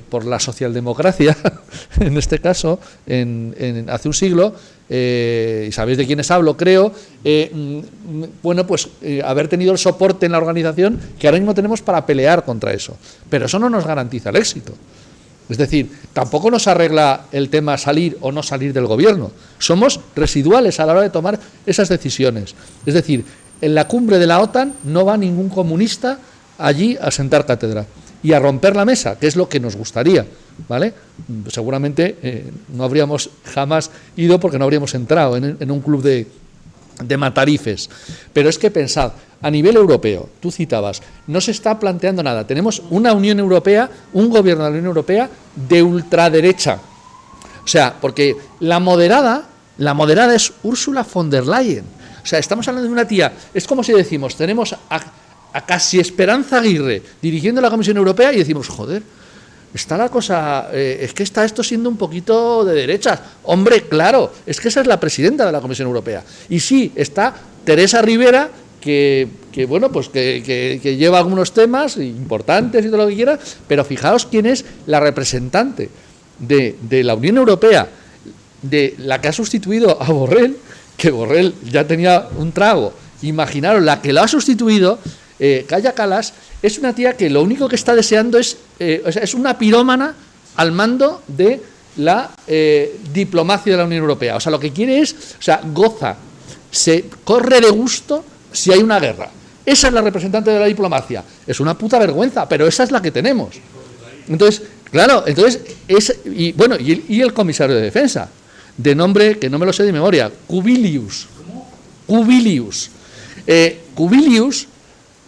por la socialdemocracia, en este caso, hace un siglo, y sabéis de quiénes hablo, creo, bueno, pues haber tenido el soporte en la organización que ahora mismo tenemos para pelear contra eso. Pero eso no nos garantiza el éxito. Es decir, tampoco nos arregla el tema salir o no salir del gobierno. Somos residuales a la hora de tomar esas decisiones. Es decir, en la cumbre de la OTAN no va ningún comunista allí a sentar cátedra y a romper la mesa, que es lo que nos gustaría, ¿vale? Seguramente no habríamos jamás ido porque no habríamos entrado en un club de matarifes. Pero es que pensad, a nivel europeo, tú citabas, no se está planteando nada. Tenemos una Unión Europea, un gobierno de la Unión Europea de ultraderecha. O sea, porque la moderada es Ursula von der Leyen. O sea, estamos hablando de una tía, es como si decimos, tenemos a casi Esperanza Aguirre dirigiendo la Comisión Europea y decimos, joder, está la cosa, es que está esto siendo un poquito de derechas. Hombre, claro, es que esa es la presidenta de la Comisión Europea. Y sí, está Teresa Rivera, que bueno, pues que lleva algunos temas importantes y todo lo que quiera, pero fijaos quién es la representante de la Unión Europea, de la que ha sustituido a Borrell, que Borrell ya tenía un trago. Imaginaros, la que lo ha sustituido, Kaja Kallas, es una tía que lo único que está deseando es una pirómana al mando de la diplomacia de la Unión Europea. O sea, lo que quiere es, o sea, goza, se corre de gusto si hay una guerra. Esa es la representante de la diplomacia. Es una puta vergüenza, pero esa es la que tenemos. Entonces, claro, y el comisario de defensa, de nombre que no me lo sé de memoria, Kubilius. Kubilius,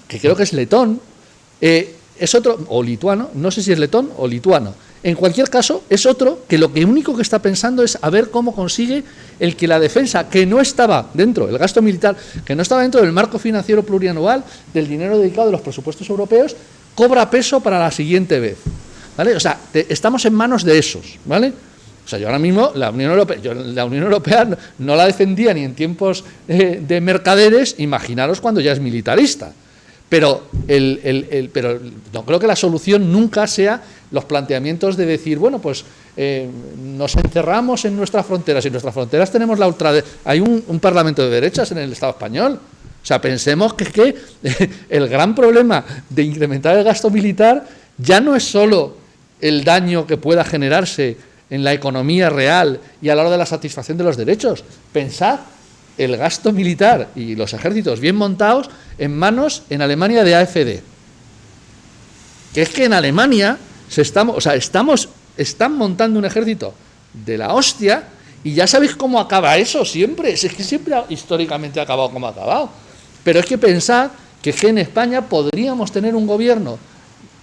que creo que es letón, es otro, o lituano, no sé si es letón o lituano. En cualquier caso, es otro que lo único que está pensando es a ver cómo consigue el que la defensa, que no estaba dentro, el gasto militar, que no estaba dentro del marco financiero plurianual, del dinero dedicado de los presupuestos europeos, cobra peso para la siguiente vez, ¿vale? O sea, estamos en manos de esos, ¿vale? O sea, yo ahora mismo la Unión Europea no la defendía ni en tiempos de mercaderes, imaginaros cuando ya es militarista. Pero no creo que la solución nunca sea los planteamientos de decir, bueno, pues nos encerramos en nuestras fronteras, y en nuestras fronteras tenemos la hay un parlamento de derechas en el Estado español. O sea, pensemos que el gran problema de incrementar el gasto militar ya no es solo el daño que pueda generarse en la economía real y a la hora de la satisfacción de los derechos. Pensad el gasto militar y los ejércitos bien montados en manos en Alemania de AfD. Que es que en Alemania están montando un ejército de la hostia y ya sabéis cómo acaba eso siempre. Es que siempre históricamente ha acabado como ha acabado. Pero es que pensad que en España podríamos tener un gobierno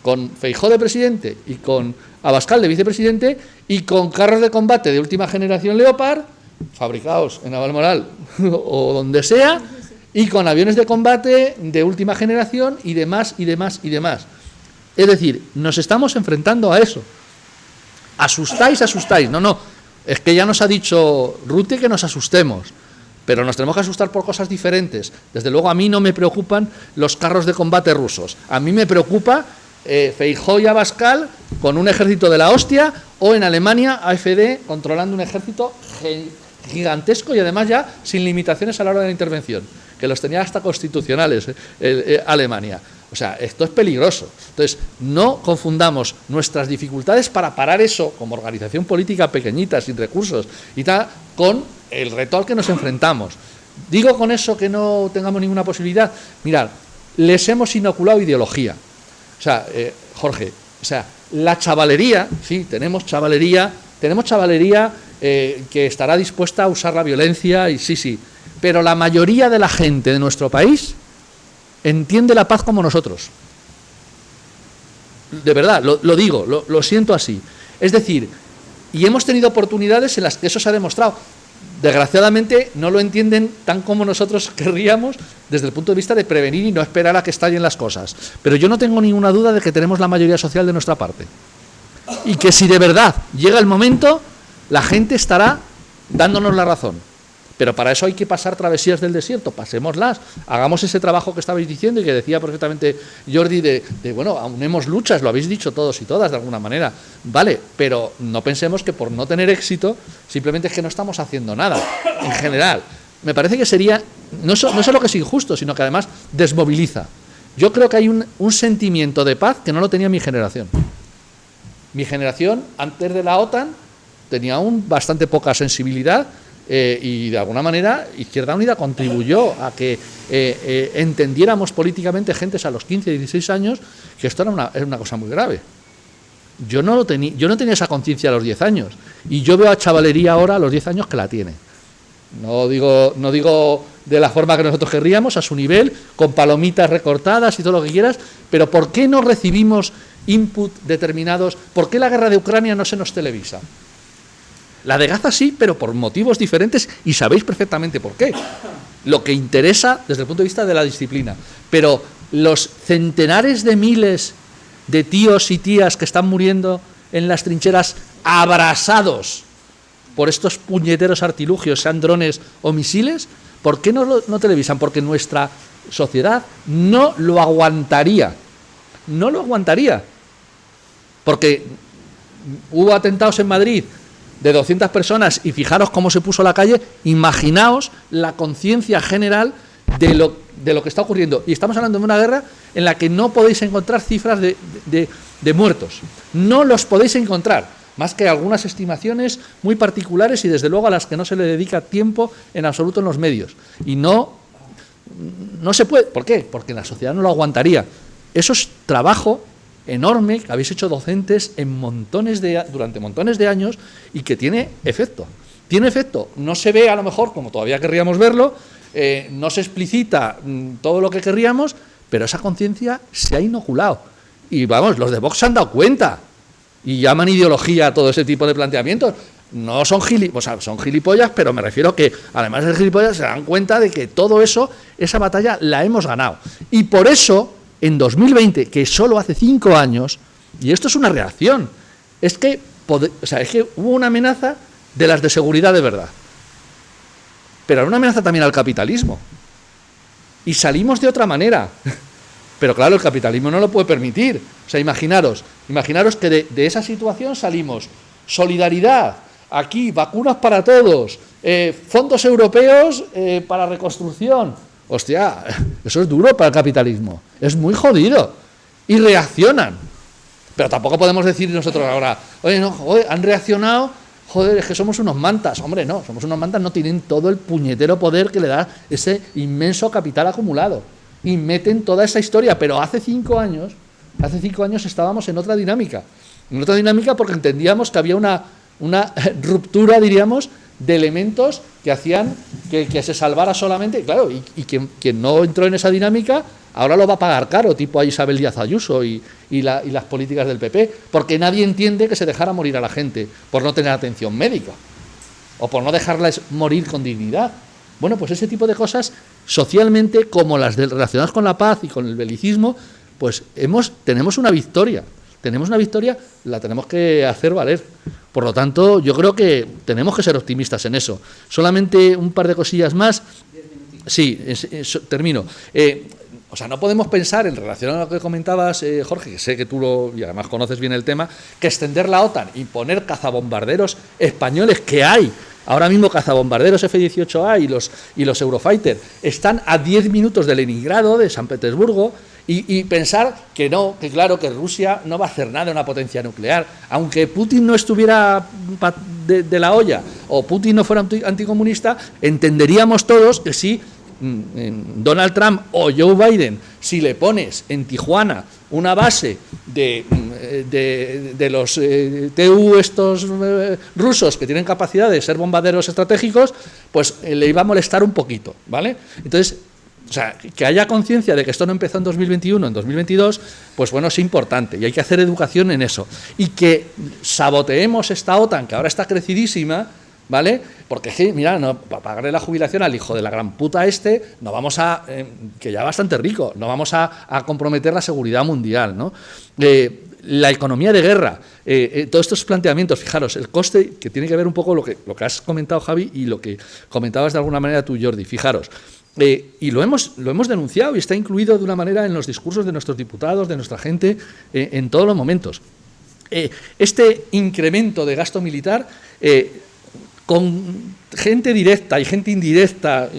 con Feijóo de presidente y con Abascal de vicepresidente y con carros de combate de última generación Leopard, fabricados en Navalmoral o donde sea, y con aviones de combate de última generación y demás, y demás, y demás. Es decir, nos estamos enfrentando a eso. Asustáis. No, es que ya nos ha dicho Rutte que nos asustemos, pero nos tenemos que asustar por cosas diferentes. Desde luego a mí no me preocupan los carros de combate rusos, a mí me preocupa Feijóo y Abascal con un ejército de la hostia, o en Alemania AfD controlando un ejército gigantesco y además ya sin limitaciones a la hora de la intervención, que los tenía hasta constitucionales Alemania. O sea, esto es peligroso. Entonces, no confundamos nuestras dificultades para parar eso como organización política pequeñita, sin recursos y tal, con el reto al que nos enfrentamos. Digo con eso que no tengamos ninguna posibilidad. Mirad, les hemos inoculado ideología. O sea, Jorge, o sea, la chavalería, sí, tenemos chavalería que estará dispuesta a usar la violencia, y sí, pero la mayoría de la gente de nuestro país entiende la paz como nosotros. De verdad, lo digo, lo siento así. Es decir, y hemos tenido oportunidades en las que eso se ha demostrado. Desgraciadamente no lo entienden tan como nosotros querríamos desde el punto de vista de prevenir y no esperar a que estallen las cosas. Pero yo no tengo ninguna duda de que tenemos la mayoría social de nuestra parte. Y que si de verdad llega el momento, la gente estará dándonos la razón. Pero para eso hay que pasar travesías del desierto, pasémoslas, hagamos ese trabajo que estabais diciendo y que decía perfectamente Jordi bueno, aunemos luchas, lo habéis dicho todos y todas de alguna manera, vale, pero no pensemos que por no tener éxito simplemente es que no estamos haciendo nada, en general. Me parece que sería, no solo que es injusto, sino que además desmoviliza. Yo creo que hay un sentimiento de paz que no lo tenía mi generación. Mi generación, antes de la OTAN, tenía bastante poca sensibilidad y de alguna manera Izquierda Unida contribuyó a que entendiéramos políticamente gentes a los 15, 16 años que esto era una cosa muy grave. Yo no tenía esa conciencia a los 10 años y yo veo a chavalería ahora a los 10 años que la tiene. No digo de la forma que nosotros querríamos, a su nivel, con palomitas recortadas y todo lo que quieras, pero ¿por qué no recibimos input determinados? ¿Por qué la guerra de Ucrania no se nos televisa? La de Gaza sí, pero por motivos diferentes y sabéis perfectamente por qué. Lo que interesa desde el punto de vista de la disciplina. Pero los centenares de miles de tíos y tías que están muriendo en las trincheras abrasados por estos puñeteros artilugios, sean drones o misiles, ¿por qué no televisan? Porque nuestra sociedad no lo aguantaría. No lo aguantaría. Porque hubo atentados en Madrid de 200 personas y fijaros cómo se puso la calle, imaginaos la conciencia general de lo que está ocurriendo. Y estamos hablando de una guerra en la que no podéis encontrar cifras de muertos. No los podéis encontrar, más que algunas estimaciones muy particulares y desde luego a las que no se le dedica tiempo en absoluto en los medios. Y no se puede. ¿Por qué? Porque la sociedad no lo aguantaría. Eso es trabajo enorme que habéis hecho docentes durante montones de años y que tiene efecto. Tiene efecto. No se ve a lo mejor como todavía querríamos verlo, no se explicita todo lo que querríamos, pero esa conciencia se ha inoculado. Y vamos, los de Vox se han dado cuenta y llaman ideología a todo ese tipo de planteamientos. No son son gilipollas, pero me refiero que además de gilipollas se dan cuenta de que todo eso, esa batalla la hemos ganado. Y por eso en 2020, que solo hace 5 años, y esto es una reacción, es que hubo una amenaza de las de seguridad de verdad, pero era una amenaza también al capitalismo, y salimos de otra manera, pero claro, el capitalismo no lo puede permitir. O sea, imaginaros que de esa situación salimos, solidaridad, aquí, vacunas para todos, fondos europeos para reconstrucción. Hostia, eso es duro para el capitalismo, es muy jodido, y reaccionan. Pero tampoco podemos decir nosotros ahora, oye, no, joder, han reaccionado, joder, es que somos unos mantas. Hombre, no, somos unos mantas, no tienen todo el puñetero poder que le da ese inmenso capital acumulado, y meten toda esa historia, pero hace 5 años estábamos en otra dinámica porque entendíamos que había una ruptura, diríamos, de elementos que hacían que se salvara solamente, claro, y quien no entró en esa dinámica ahora lo va a pagar caro, tipo a Isabel Díaz Ayuso y las políticas del PP, porque nadie entiende que se dejara morir a la gente por no tener atención médica o por no dejarles morir con dignidad. Bueno, pues ese tipo de cosas socialmente, como las relacionadas con la paz y con el belicismo, pues tenemos una victoria, la tenemos que hacer valer. Por lo tanto, yo creo que tenemos que ser optimistas en eso. Solamente un par de cosillas más. Sí, termino. O sea, no podemos pensar, en relación a lo que comentabas, Jorge, que sé que tú y además conoces bien el tema, que extender la OTAN y poner cazabombarderos españoles, que hay ahora mismo cazabombarderos F-18A y los Eurofighter, están a 10 minutos de Leningrado, de San Petersburgo, y pensar que no, que claro, que Rusia no va a hacer nada, una potencia nuclear, aunque Putin no estuviera de la olla o Putin no fuera anticomunista, entenderíamos todos que si Donald Trump o Joe Biden, si le pones en Tijuana una base de los TU estos rusos que tienen capacidad de ser bombarderos estratégicos, pues le iba a molestar un poquito, ¿vale? Entonces, o sea, que haya conciencia de que esto no empezó en 2021, en 2022, pues bueno, es importante y hay que hacer educación en eso. Y que saboteemos esta OTAN, que ahora está crecidísima, ¿vale? Porque, mira, para pagarle la jubilación al hijo de la gran puta no vamos que ya es bastante rico, no vamos a comprometer la seguridad mundial, ¿no? la economía de guerra, todos estos planteamientos, fijaros, el coste, que tiene que ver un poco lo que has comentado, Javi, y lo que comentabas de alguna manera tú, Jordi, fijaros. Y lo hemos denunciado y está incluido de una manera en los discursos de nuestros diputados, de nuestra gente, en todos los momentos. Este incremento de gasto militar, con gente directa y gente indirecta,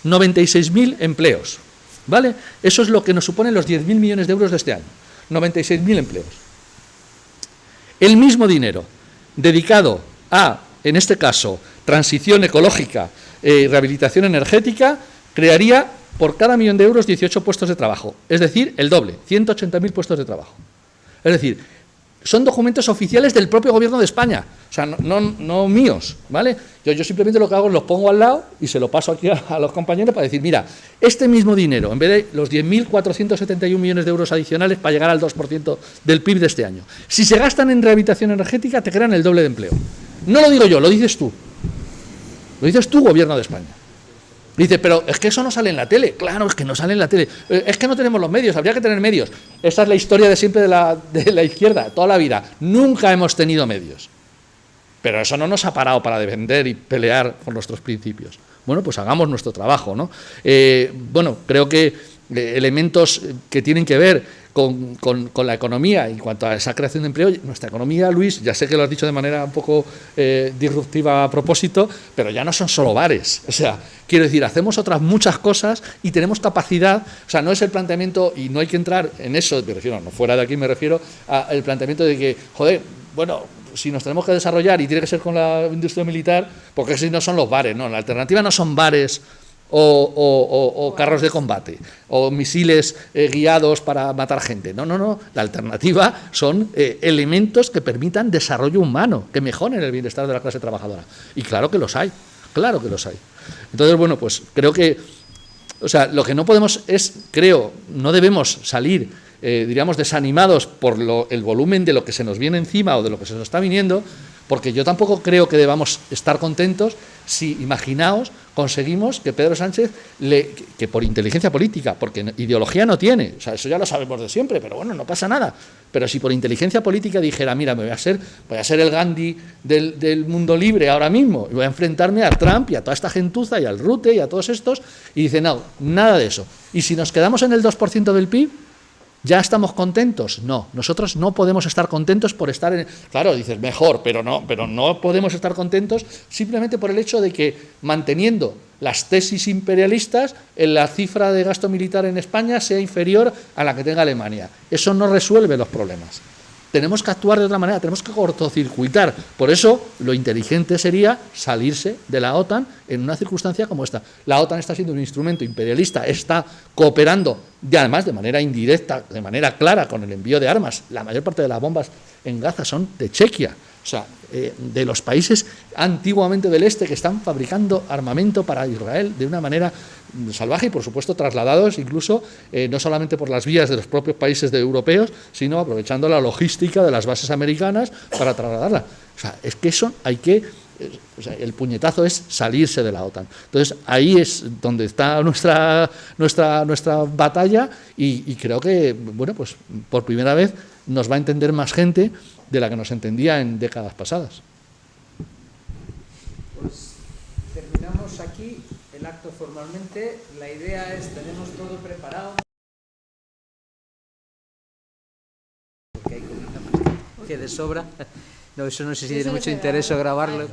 96.000 empleos, ¿vale? Eso es lo que nos suponen los 10.000 millones de euros de este año, 96.000 empleos. El mismo dinero dedicado a, en este caso, transición ecológica, rehabilitación energética, crearía por cada millón de euros 18 puestos de trabajo, es decir, el doble, 180.000 puestos de trabajo. Es decir, son documentos oficiales del propio Gobierno de España, o sea, no míos, ¿vale? Yo simplemente lo que hago es los pongo al lado y se lo paso aquí a los compañeros para decir, mira, este mismo dinero, en vez de los 10.471 millones de euros adicionales para llegar al 2% del PIB de este año, si se gastan en rehabilitación energética, te crean el doble de empleo. No lo digo yo, lo dices tú. Lo dices tú, Gobierno de España. Dice, pero es que eso no sale en la tele. Claro, es que no sale en la tele. Es que no tenemos los medios, habría que tener medios. Esa es la historia de siempre de la izquierda, toda la vida. Nunca hemos tenido medios. Pero eso no nos ha parado para defender y pelear por nuestros principios. Bueno, pues hagamos nuestro trabajo, ¿no? Bueno, creo que elementos que tienen que ver con la economía en cuanto a esa creación de empleo, nuestra economía, Luis, ya sé que lo has dicho de manera un poco disruptiva a propósito, pero ya no son solo bares, o sea, quiero decir, hacemos otras muchas cosas y tenemos capacidad, o sea, no es el planteamiento, y no hay que entrar en eso, me refiero, no fuera de aquí me refiero al planteamiento de que, joder, bueno, si nos tenemos que desarrollar y tiene que ser con la industria militar, porque si no son los bares, no, la alternativa no son bares o carros de combate, o misiles guiados para matar gente. No, la alternativa son elementos que permitan desarrollo humano, que mejoren el bienestar de la clase trabajadora. Y claro que los hay, claro que los hay. Entonces, bueno, pues creo que, o sea, lo que no podemos es, no debemos salir, diríamos, desanimados por el volumen de lo que se nos viene encima o de lo que se nos está viniendo, porque yo tampoco creo que debamos estar contentos si, imaginaos, conseguimos que Pedro Sánchez, que por inteligencia política, porque ideología no tiene, o sea, eso ya lo sabemos de siempre, pero bueno, no pasa nada, pero si por inteligencia política dijera, mira, voy a ser el Gandhi del mundo libre ahora mismo, y voy a enfrentarme a Trump y a toda esta gentuza y al Rute y a todos estos, y dice, no, nada de eso. Y si nos quedamos en el 2% del PIB, ¿ya estamos contentos? No, nosotros no podemos estar contentos por estar en... Claro, dices, mejor, pero no podemos estar contentos simplemente por el hecho de que, manteniendo las tesis imperialistas, la cifra de gasto militar en España sea inferior a la que tenga Alemania. Eso no resuelve los problemas. Tenemos que actuar de otra manera, tenemos que cortocircuitar. Por eso, lo inteligente sería salirse de la OTAN en una circunstancia como esta. La OTAN está siendo un instrumento imperialista, está cooperando, y además de manera indirecta, de manera clara, con el envío de armas. La mayor parte de las bombas en Gaza son de Chequia, o sea, de los países antiguamente del este que están fabricando armamento para Israel de una manera salvaje y, por supuesto, trasladados incluso no solamente por las vías de los propios países europeos, sino aprovechando la logística de las bases americanas para trasladarla. O sea, es que eso hay que... O sea, el puñetazo es salirse de la OTAN. Entonces, ahí es donde está nuestra batalla y creo que, bueno, pues por primera vez nos va a entender más gente de la que nos entendía en décadas pasadas. Pues terminamos aquí el acto formalmente. La idea es, tenemos todo preparado. Porque hay comida que de sobra. No, eso no sé si tiene mucho interés grabarlo.